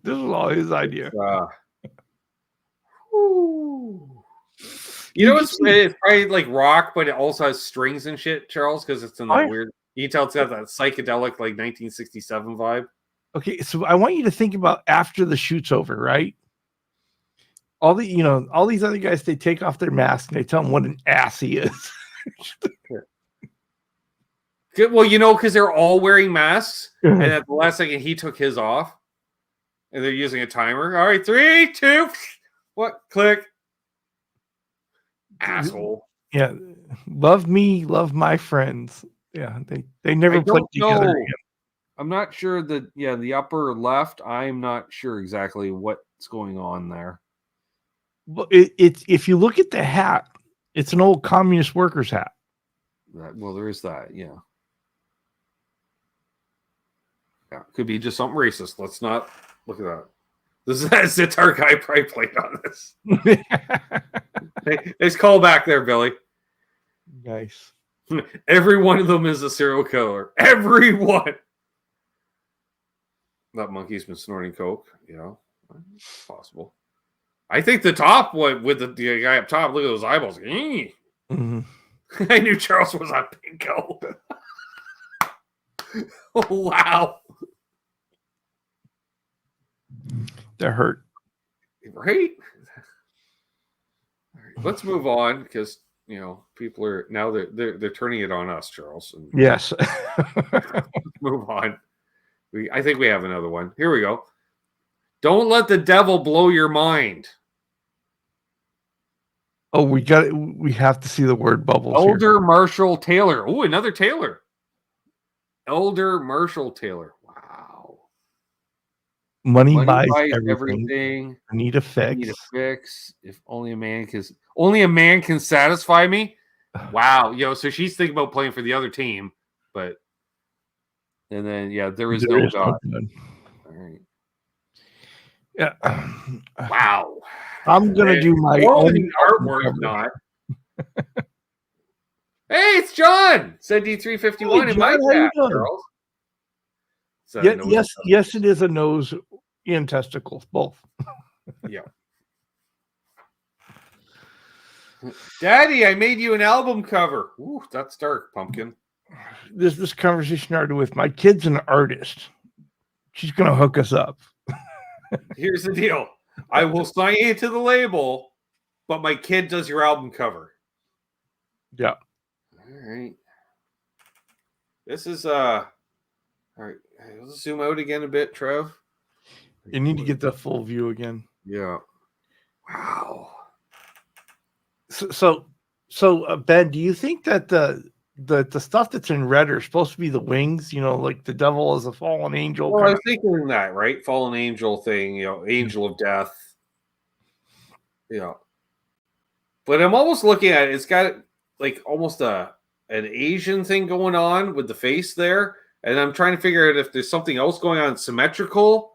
This was all his idea. You know, it's probably like rock, but it also has strings and shit, Charles, because it's in that weird. You can tell it's got that psychedelic, like 1967 vibe. Okay, so I want you to think about after the shoot's over, right? All these other guys, they take off their mask and they tell him what an ass he is. Good. Well, because they're all wearing masks, and at the last second he took his off, and they're using a timer. All right, 3, 2, what? Click. Asshole. Yeah, love me, love my friends. Yeah, they never played together again. I'm not sure that. Yeah, the upper left. I'm not sure exactly what's going on there. Well, it's if you look at the hat, it's an old communist worker's hat. Well, there is that. Yeah. Yeah, could be just something racist. Let's not look at that. This is that sitar guy probably played on this. Nice call back there, Billy. Nice. Every one of them is a serial killer. Every one. That monkey's been snorting coke. It's possible. I think the top one with the guy up top. Look at those eyeballs. Mm-hmm. I knew Charles was on pinko. Oh, wow. That hurt. Right? All right, let's move on because people are now they're turning it on us, Charles. And yes. Move on. I think we have another one. Here we go. Don't let the devil blow your mind. Oh, we have to see the word bubbles. Elder Marshall Taylor. Oh, another Taylor. Elder Marshall Taylor. Wow. Money buys everything. I need a fix. If only a man can satisfy me. Wow. So she's thinking about playing for the other team, but and then there is no God. All right. Yeah. Wow. I'm gonna do my own artwork. Not. Hey, it's John. Said D351 in my chat, Charles. Yes, it is a nose and testicles, both. Yeah. Daddy, I made you an album cover. Ooh, that's dark, pumpkin. This conversation started with my kid's an artist. She's gonna hook us up. Here's the deal. I will sign you to the label, but my kid does your album cover. Yeah. All right. This is all right. Let's zoom out again a bit, Trev. You need to get the full view again. Yeah. Wow. So Ben, do you think that the stuff that's in red are supposed to be the wings? Like the devil is a fallen angel. Well, I was thinking that, right? Fallen angel thing. Angel of death. Yeah. But I'm almost looking at it. It's got like almost an Asian thing going on with the face there. And I'm trying to figure out if there's something else going on symmetrical,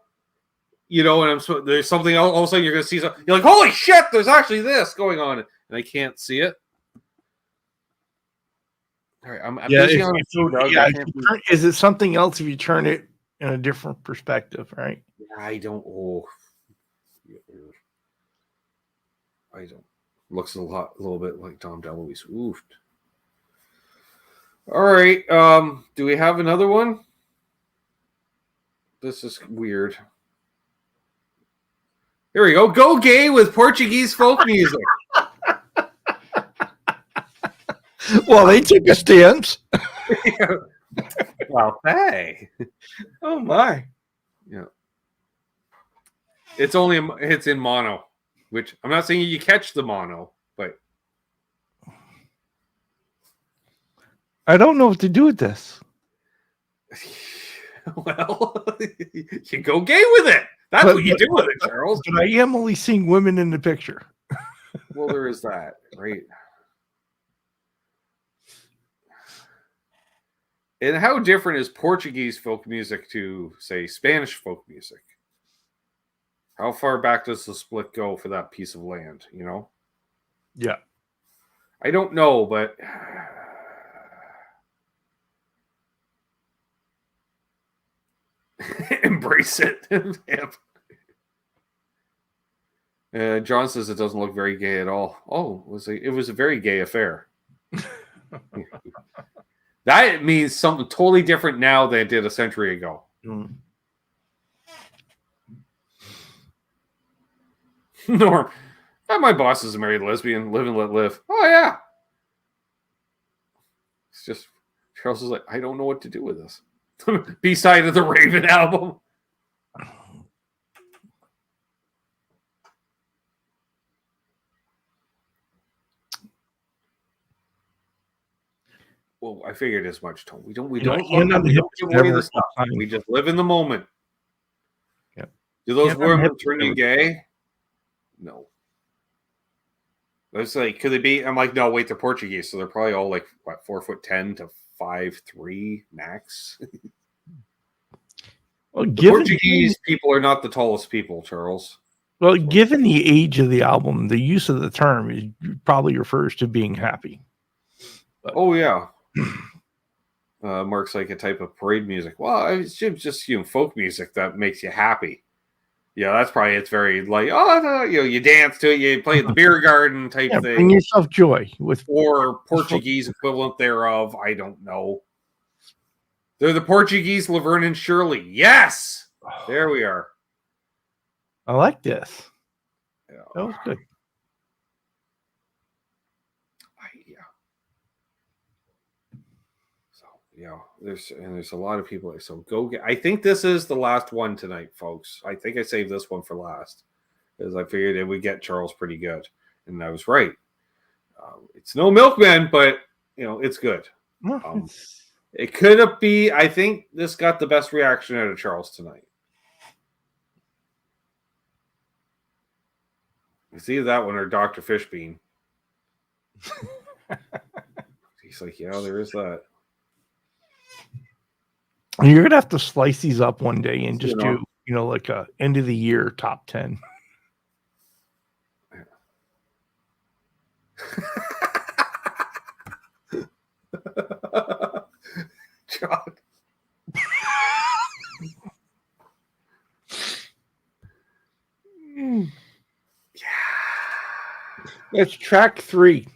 and there's something else. All of a sudden, you're going to see something. You're like, holy shit, there's actually this going on. And I can't see it. All right, I'm busy on is it something else if you turn it in a different perspective, right? I don't. Oh, I don't. Looks a little bit like Tom DeLuise. Oof. All right. Do we have another one? This is weird. Here we go. Go gay with Portuguese folk music. Well, they took a stance. Well, hey. Oh my. Yeah. It's in mono. which I'm not saying you catch the mono, but I don't know what to do with this. well, you go gay with it. That's what you do with it, Charles. But I am only seeing women in the picture. Well, there is that, right? And how different is Portuguese folk music to, say, Spanish folk music? How far back does the split go for that piece of land, you know? Yeah. I don't know, but embrace it. John says it doesn't look very gay at all. Oh, it was a very gay affair. That means something totally different now than it did a century ago. Mm. Norm, my boss is a married lesbian. Live and let live. Oh, yeah. It's just, Charles is like, I don't know what to do with this. B-side of the Raven album. Well, I figured as much, Tone. We don't give away the stuff. We just live in the moment. Yep. Do those women turn you gay? No. It's like, could they be? I'm like, no, wait, they're Portuguese, so they're probably all like what, 4'10" to 5'3" max. Well, Portuguese people are not the tallest people, Charles. Well, given the age of the album, the use of the term is probably refers to being happy. But, oh yeah. Mark's like a type of parade music. Well, it's just folk music that makes you happy. Yeah, that's probably it's very like you dance to it, you play at the beer garden type thing. Bring yourself joy with or Portuguese equivalent thereof. I don't know. They're the Portuguese Laverne and Shirley. Yes, there we are. I like this. Yeah. That was good. There's a lot of people. So go get. I think this is the last one tonight, folks. I think I saved this one for last, because I figured it would get Charles pretty good, and I was right. It's no Milkman, but it's good. It could be. I think this got the best reaction out of Charles tonight. It's either that one or Dr. Fishbean. He's like, yeah, there is that. You're gonna have to slice these up one day and just do, like a end of the year top 10. John. Yeah. That's track 3.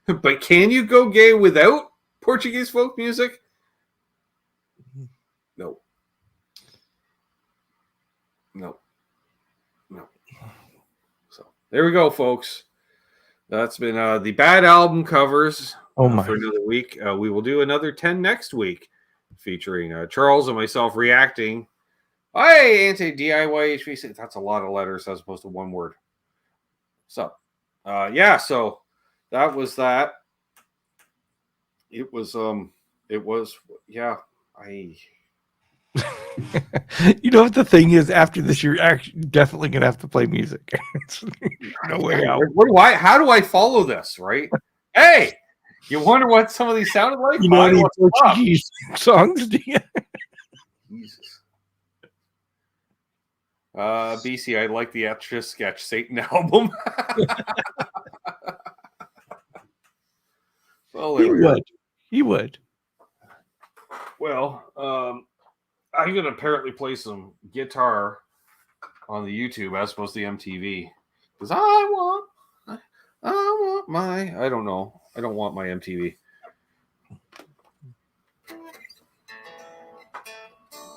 But can you go gay without Portuguese folk music? No. So there we go, folks. That's been the bad album covers for another week. We will do another 10 next week, featuring Charles and myself reacting. Hey, anti-DIY HVC. That's a lot of letters as opposed to one word. So, so that was that. It was, I. You know what the thing is? After this, you're actually definitely gonna have to play music. No way out. How do I follow this? Right? Hey, you wonder what some of these sounded like? You know any Portuguese songs? Do you? Jesus. BC, I like the Etch a Sketch Satan album. Well, He would. Well, I'm going to apparently play some guitar on the YouTube as opposed to the MTV. Because I want my... I don't know. I don't want my MTV.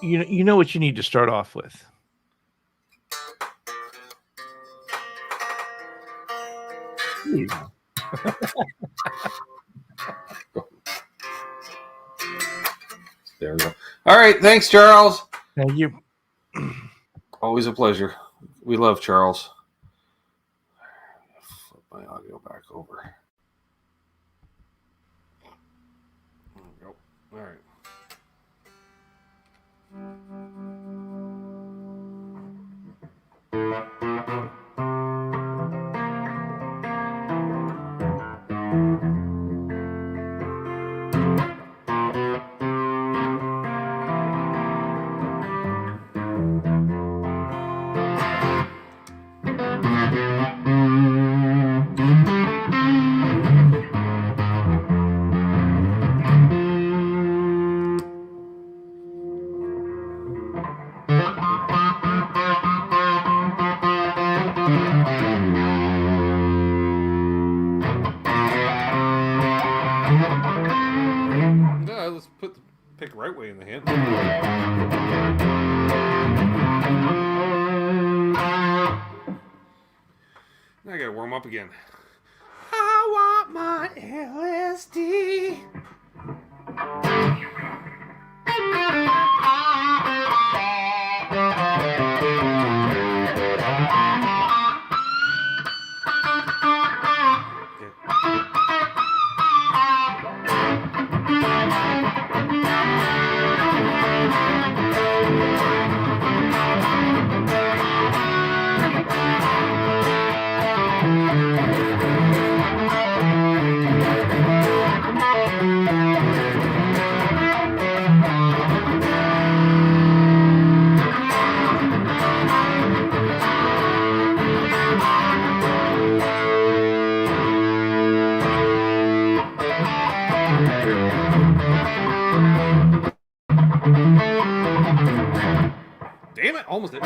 You know what you need to start off with? There we go. All right. Thanks, Charles. Thank you. Oh, Always a pleasure. We love Charles. Flip my audio back over. There we go. All right. Let's put the pick right way in the hand. Now I gotta warm up again. I want my LSD. Damn it, almost did.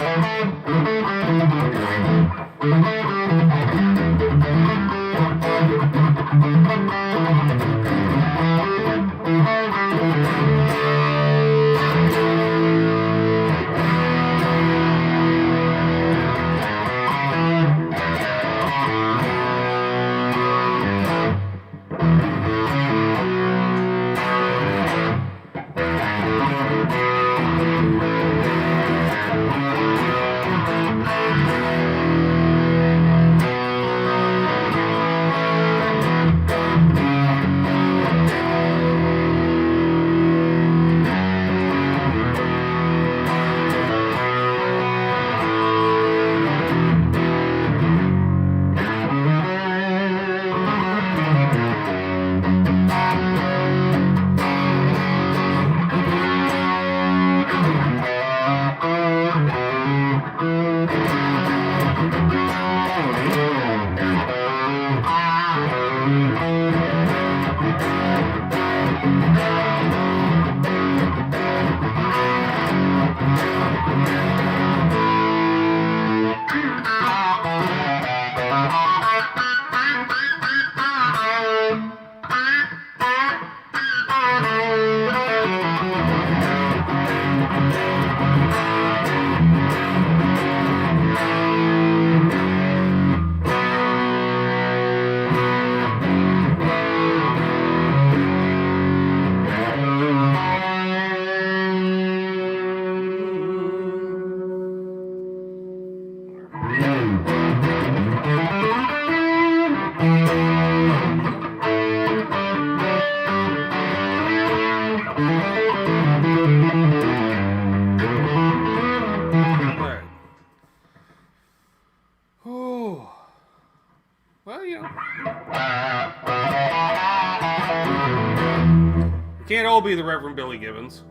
Can't all be the Reverend Billy Gibbons.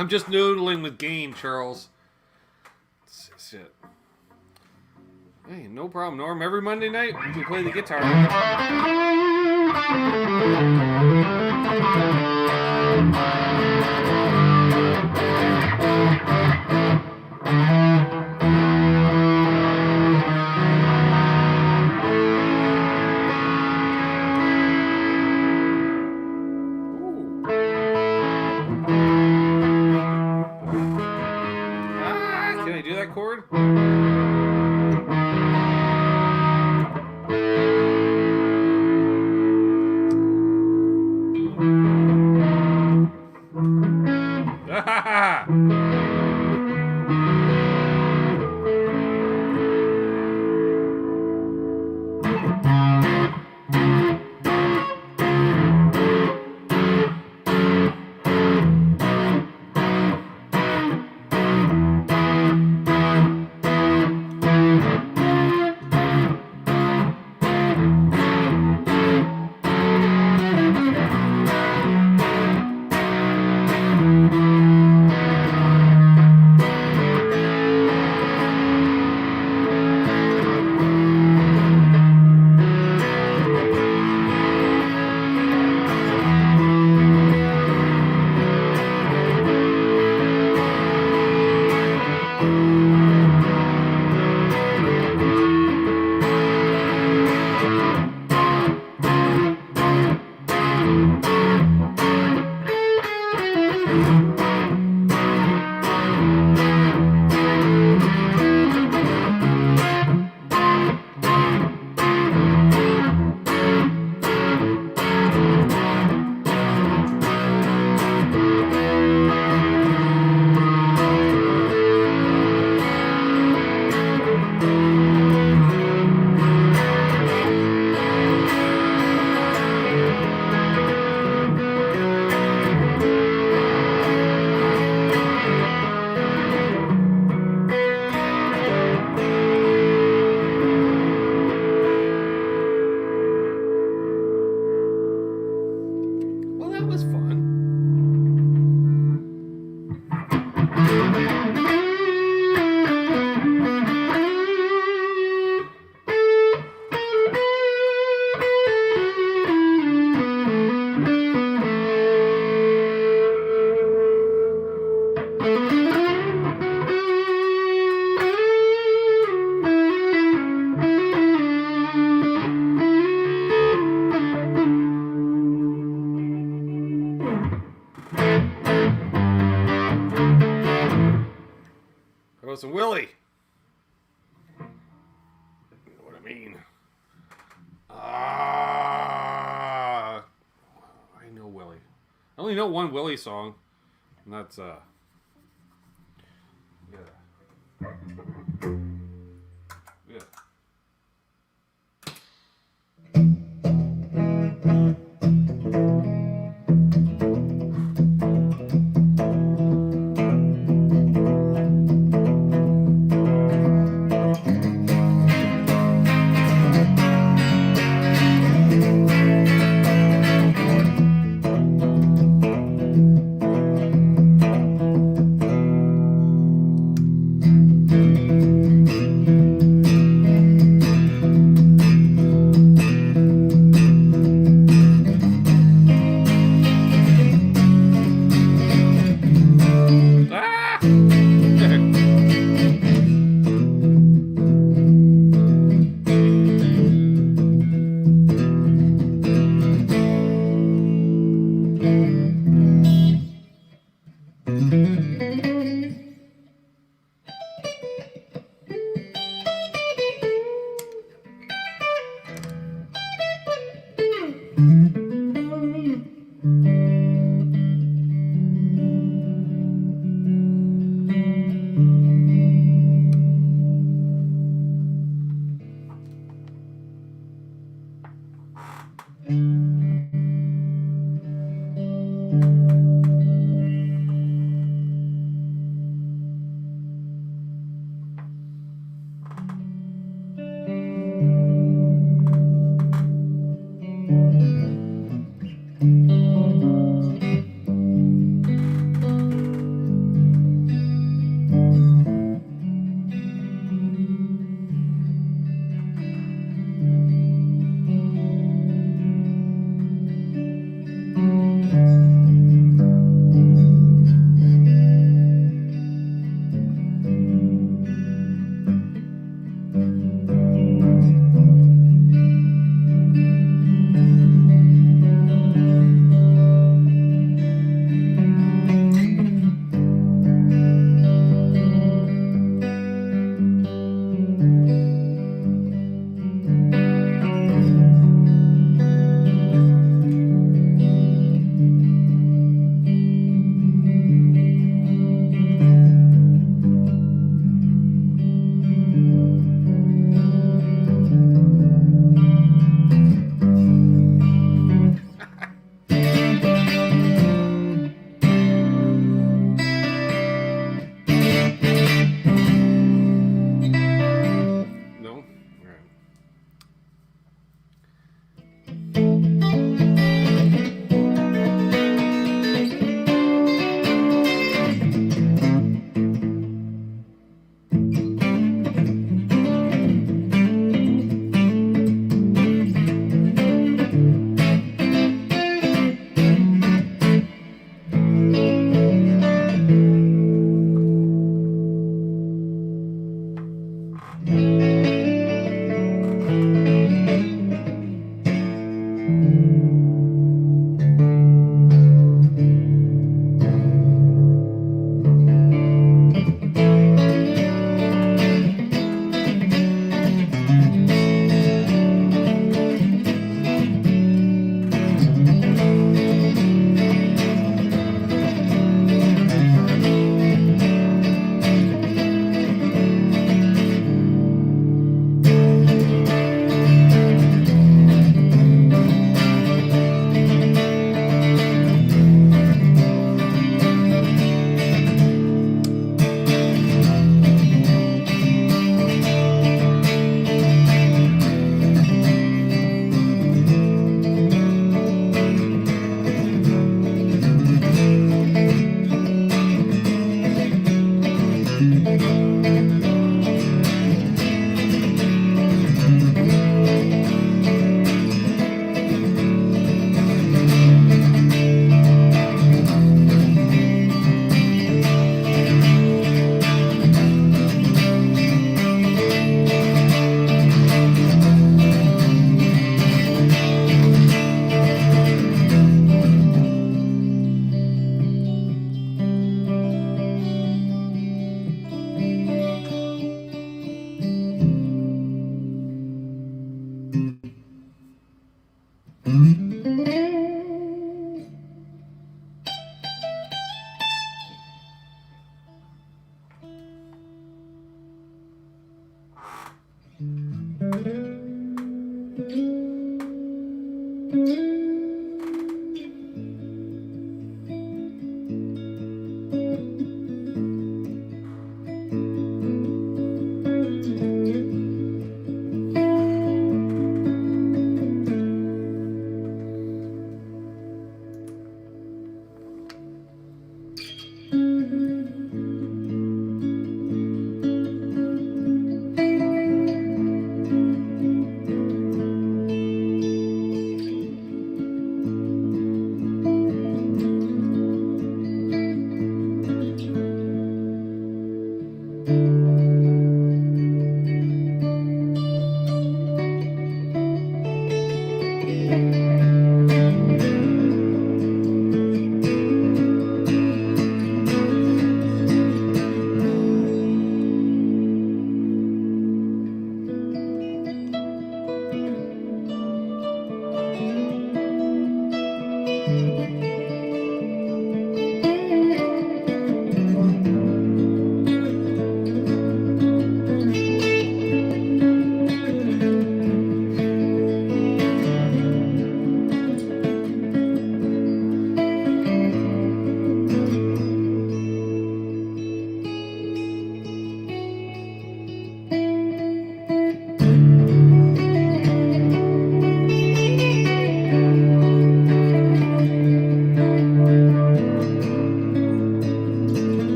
I'm just noodling with game, Charles. Shit. Hey, no problem, Norm. Every Monday night, we play the guitar. Can I do that chord? Listen, Willie. You know what I mean? I know Willie. I only know one Willie song, and that's yeah.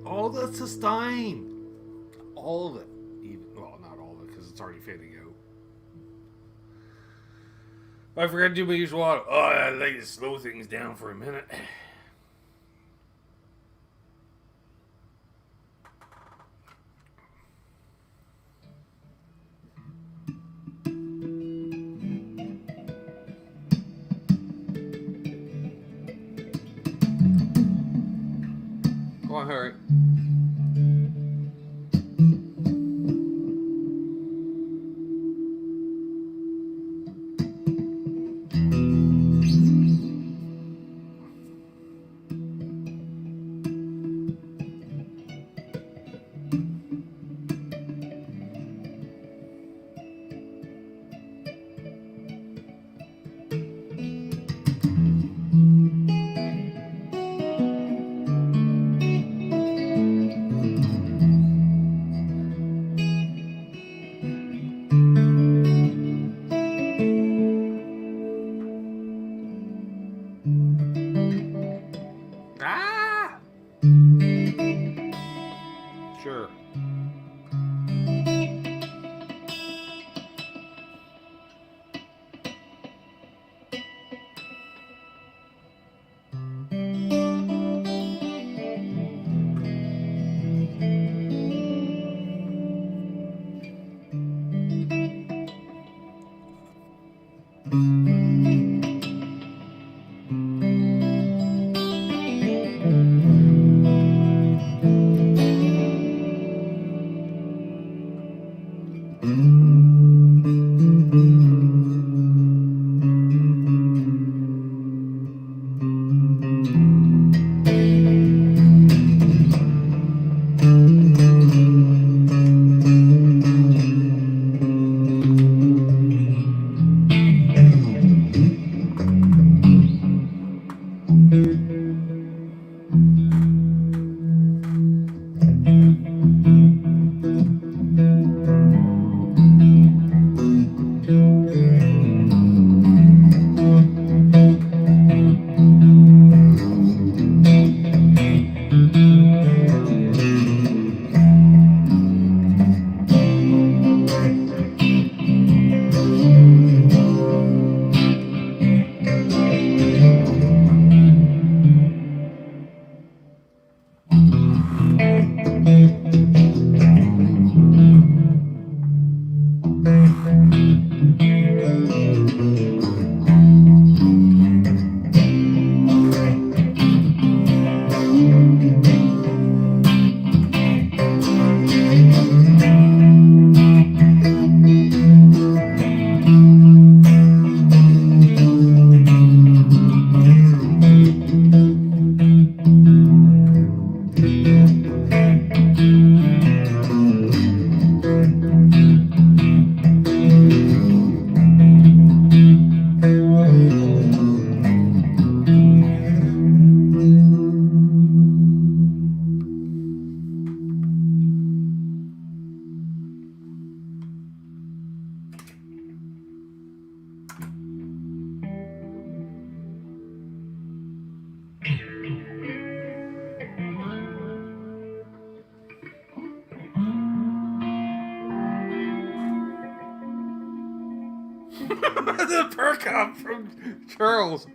All the sustain. All of it. Even, well, not all of it because it's already fading out. I forgot to do my usual. Oh, I like to slow things down for a minute. Come on, hurry. The perk up from Charles.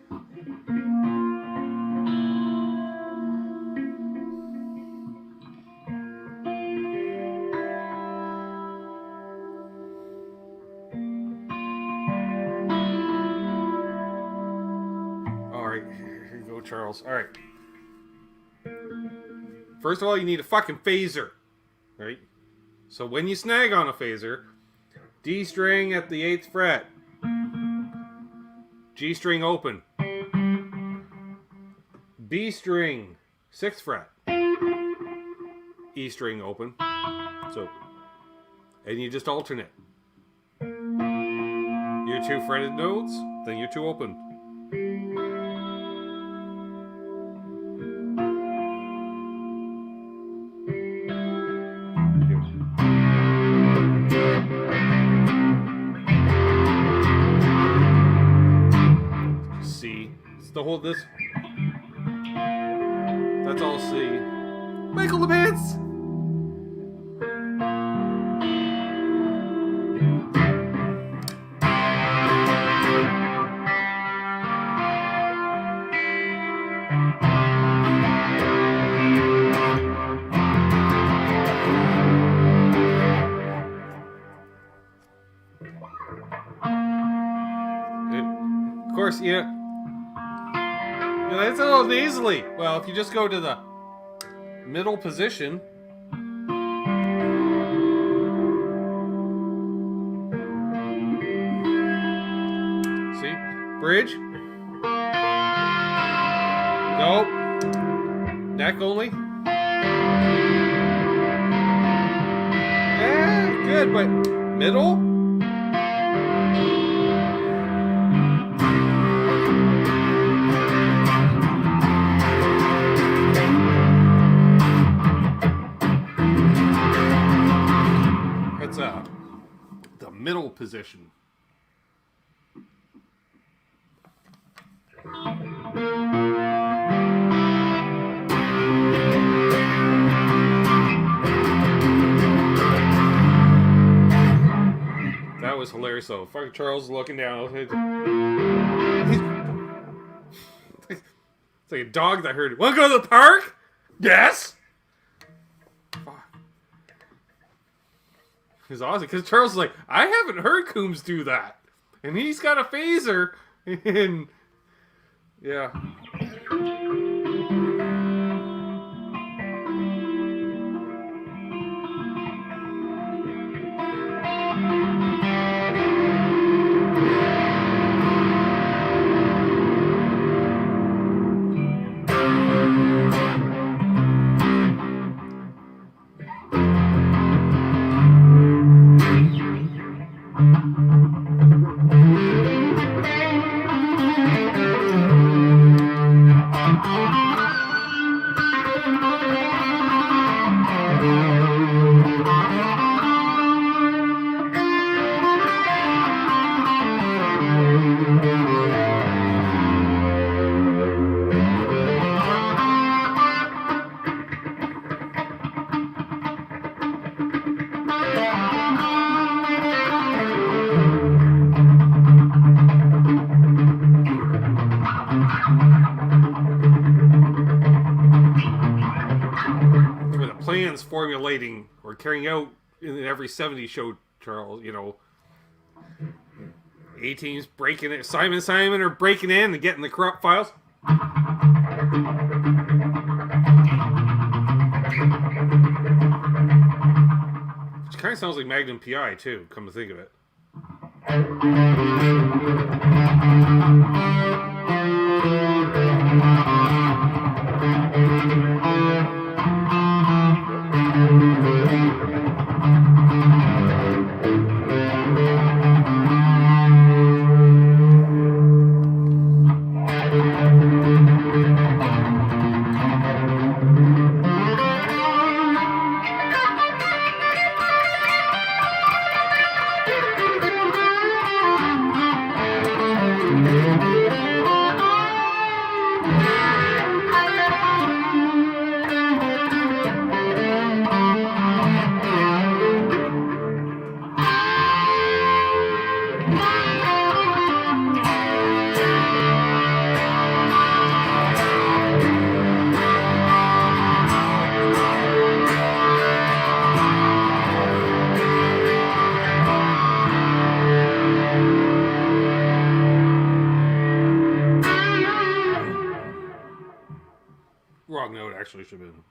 Alright, here you go, Charles. Alright. First of all, you need a fucking phaser. Right? So when you snag on a phaser, D string at the 8th fret. G string open. B string, 6th fret. E string open. So, and you just alternate. Your 2 fretted notes, then your 2 open. C. Still hold this. That's all C. Michael the Pants! Of course, yeah. That's a little nasally. Well, if you just go to the middle position. See? Bridge. Nope. Neck only. Yeah, good, but middle? The middle position. That was hilarious though. Fucking Charles is looking down. It's like a dog that heard, "Wanna go to the park?" Yes! It's awesome because Charles is like, I haven't heard Coombs do that, and he's got a phaser, and yeah. Plans formulating or carrying out in every 70s show, Charles, you know. A-Team's breaking it, Simon are breaking in and getting the corrupt files. Which kind of sounds like Magnum PI too, come to think of it. Wrong note, actually, should have been.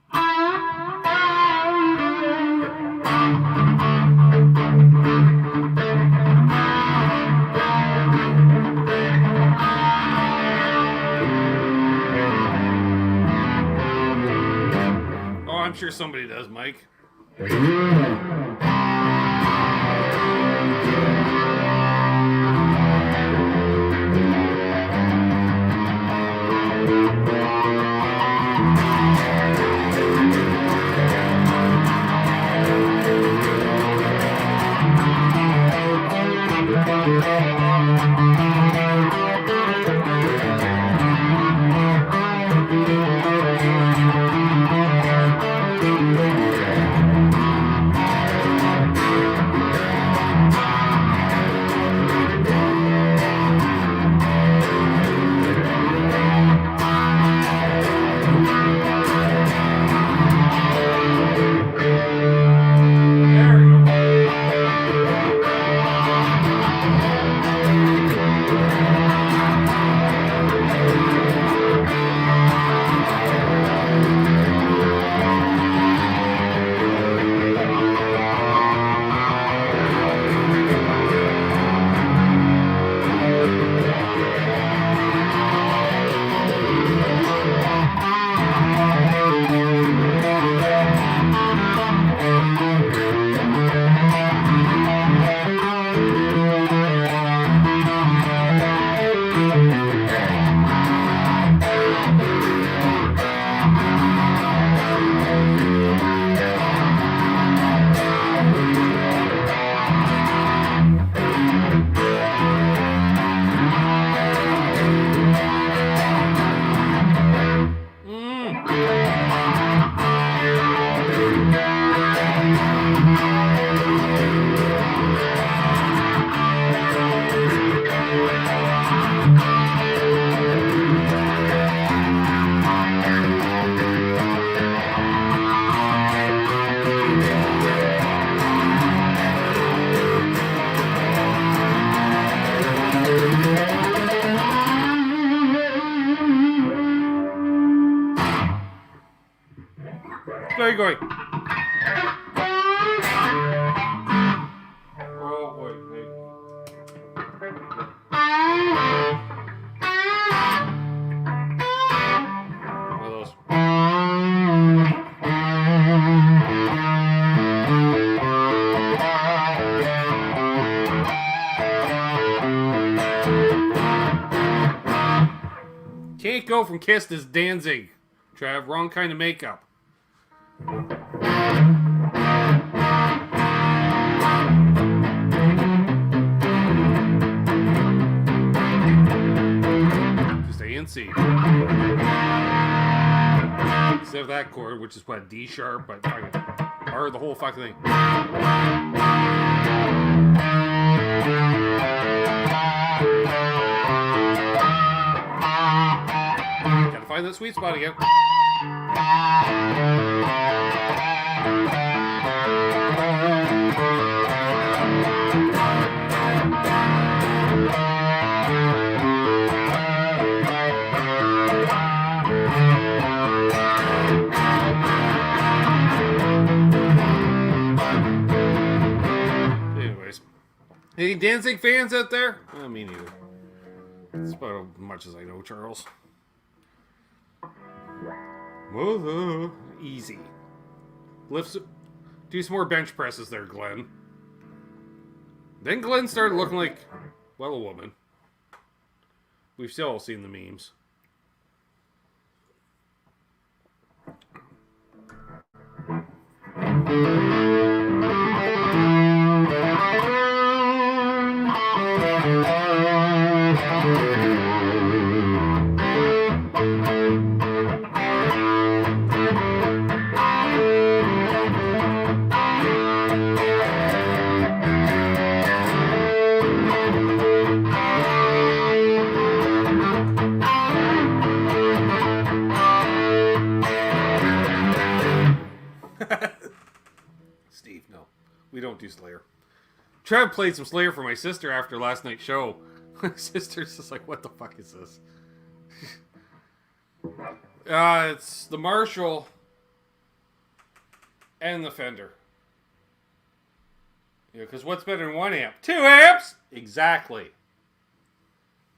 Oh, I'm sure somebody does, Mike. Where are you going? Oh, wait, wait. One of those. Can't go from Kiss to Danzig. Trav, wrong kind of makeup. Just A and C. Instead of that chord, which is what, D sharp, but or the whole fucking thing. Gotta find that sweet spot again. Anyways, any Danzig fans out there? Me neither. That's about as much as I know, Charles. Whoa, easy. Lifts. Do some more bench presses there, Glenn. Then Glenn started looking like, well, a woman. We've still all seen the memes. Steve, no. We don't do Slayer. Trev played some Slayer for my sister after last night's show. My sister's just like, what the fuck is this? It's the Marshall and the Fender. Yeah, because what's better than 1 amp? 2 amps! Exactly.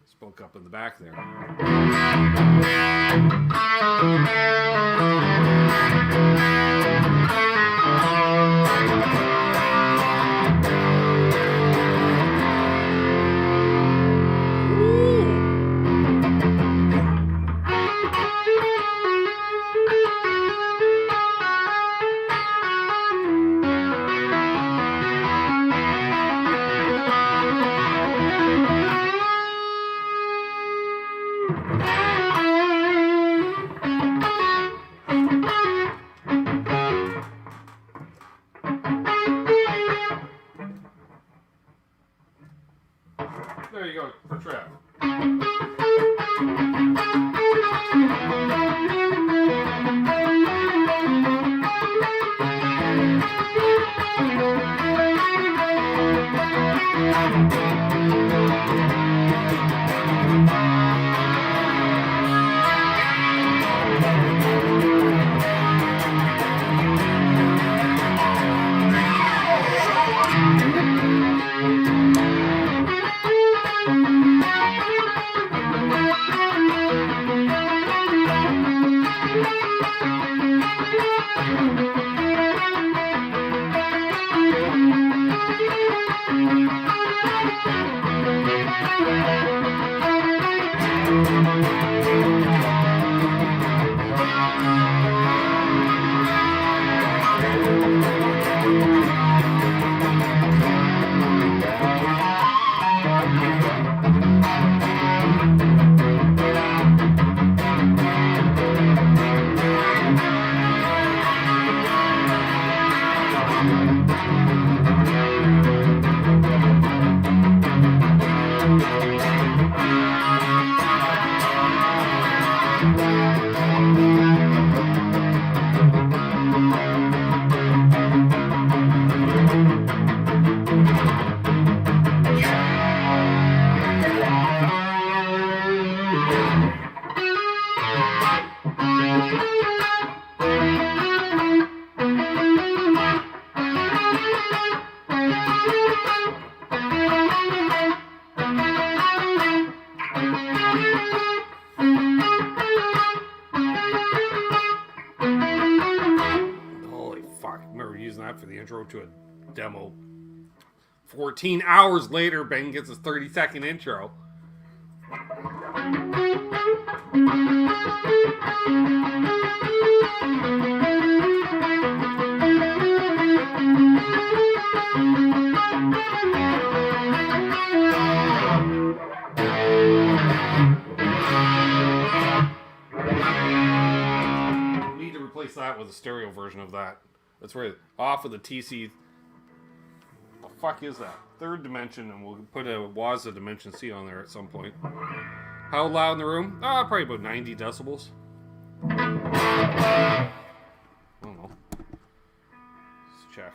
Spoke up in the back there. There you go, for Trev. For the intro to a demo. 14 hours later, Ben gets his 30-second intro. Need to replace that with a stereo version of that. That's right, off of the Tesi. What the fuck is that? Third dimension, and we'll put a Waza Dimension C on there at some point. How loud in the room? Probably about 90 decibels. I don't know. Let's check.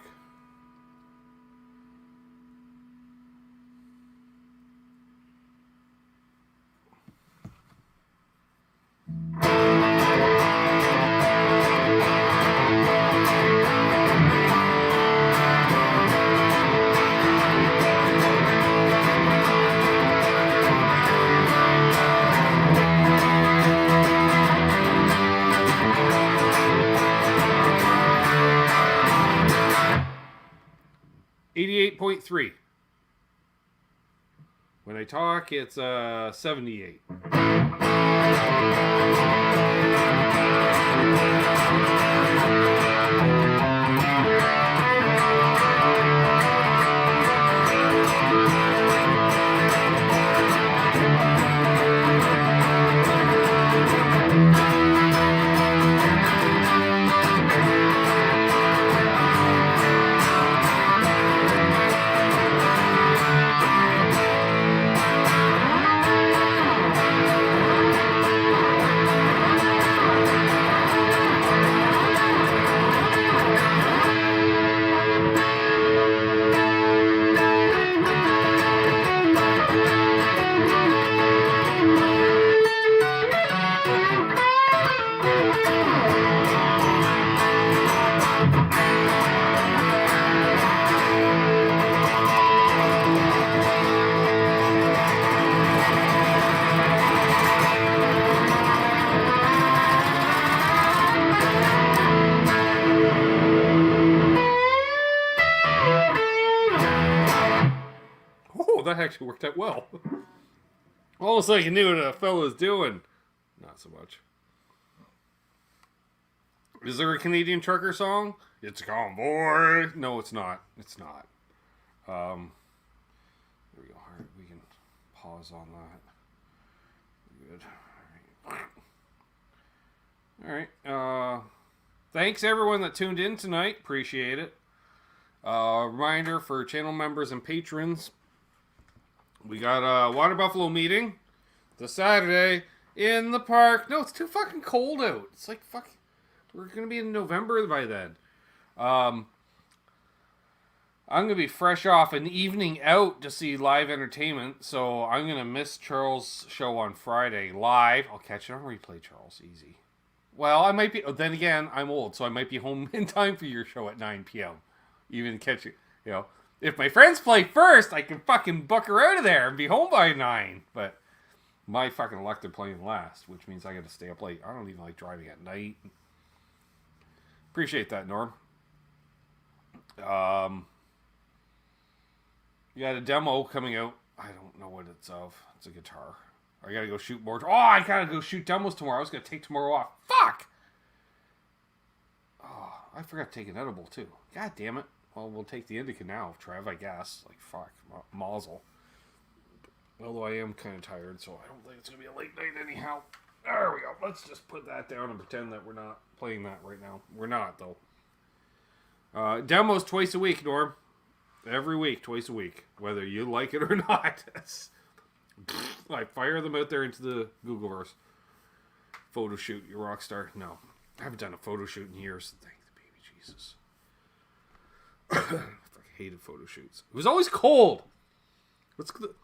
.3. When I talk, it's 78. actually worked out well. Almost like I knew what a fellow was doing. Not so much. Is there a Canadian trucker song? It's gone, boy. No, it's not. It's not. There we go. All right, we can pause on that. Good. All right. Thanks everyone that tuned in tonight. Appreciate it. Reminder for channel members and patrons. We got a Water Buffalo meeting this Saturday in the park. No, it's too fucking cold out. It's like fucking. We're gonna be in November by then. I'm gonna be fresh off an evening out to see live entertainment, so I'm gonna miss Charles' show on Friday live. I'll catch it on replay, Charles. Easy. Well, I might be. Then again, I'm old, so I might be home in time for your show at 9 p.m. Even catch it. You know, if my friends play first, I can fucking buck her out of there and be home by 9. But my fucking luck, they're playing last, which means I got to stay up late. I don't even like driving at night. Appreciate that, Norm. You got a demo coming out. I don't know what it's of. It's a guitar. I gotta go shoot more. Oh, I gotta go shoot demos tomorrow. I was gonna take tomorrow off. Fuck! Oh, I forgot to take an edible too. God damn it. Well, we'll take the indica now, Trev, I guess. Like, fuck. Mazel. Although I am kind of tired, so I don't think it's gonna be a late night anyhow. There we go. Let's just put that down and pretend that we're not playing that right now. We're not, though. Demos twice a week, Norm. Every week, twice a week. Whether you like it or not. I fire them out there into the Googleverse. Photo shoot, you rock star. No. I haven't done a photo shoot in years. Thank the baby Jesus. I hated photo shoots. It was always cold.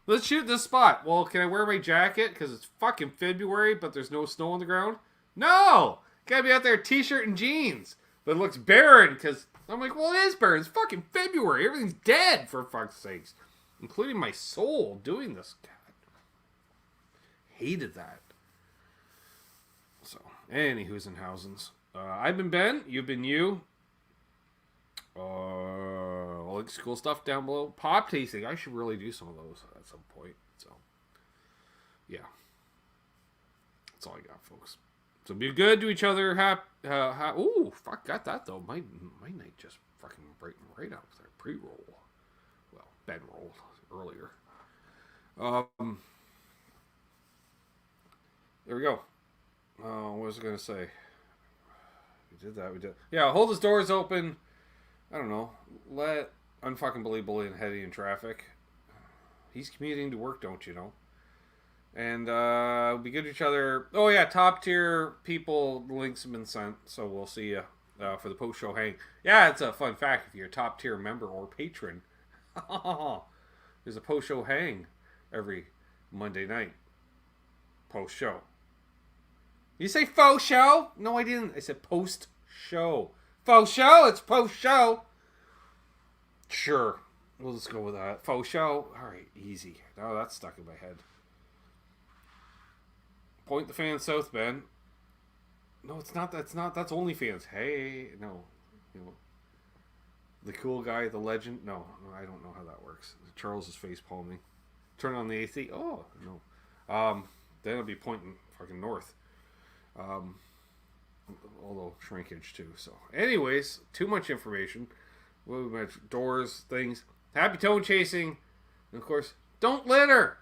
Let's shoot this spot. Well, can I wear my jacket? Because it's fucking February, but there's no snow on the ground? No! Gotta be out there t-shirt and jeans. But it looks barren, because I'm like, well, it is barren. It's fucking February. Everything's dead, for fuck's sakes. Including my soul doing this. God. Hated that. So, anywho's and housins. I've been Ben. You've been you. All the cool stuff down below. Pop tasting. I should really do some of those at some point. So, yeah. That's all I got, folks. So be good to each other. Ooh, fuck, got that though. My night just fucking breaking right up there. Pre-roll. Well, Ben rolled earlier. There we go. What was I gonna say? We did that. We did. Yeah, hold his doors open. I don't know. Let unfucking believable in heady in traffic. He's commuting to work, don't you know? And be good to each other. Oh yeah, top tier people. The links have been sent, so we'll see you for the post show hang. Yeah, it's a fun fact. If you're a top tier member or patron, there's a post show hang every Monday night. Post show. You say faux show? No, I didn't. I said post show. Faux show? It's post show. Sure. We'll just go with that. Faux show? Alright, easy. Now that's stuck in my head. Point the fan south, Ben. No, it's not. That's OnlyFans. Hey, no. You know, the cool guy, the legend. No, I don't know how that works. Charles is face palming. Turn on the AC. Oh, no. Then it'll be pointing fucking north. Although shrinkage too. So, anyways, too much information. Doors, things. Happy tone chasing. And of course, don't litter.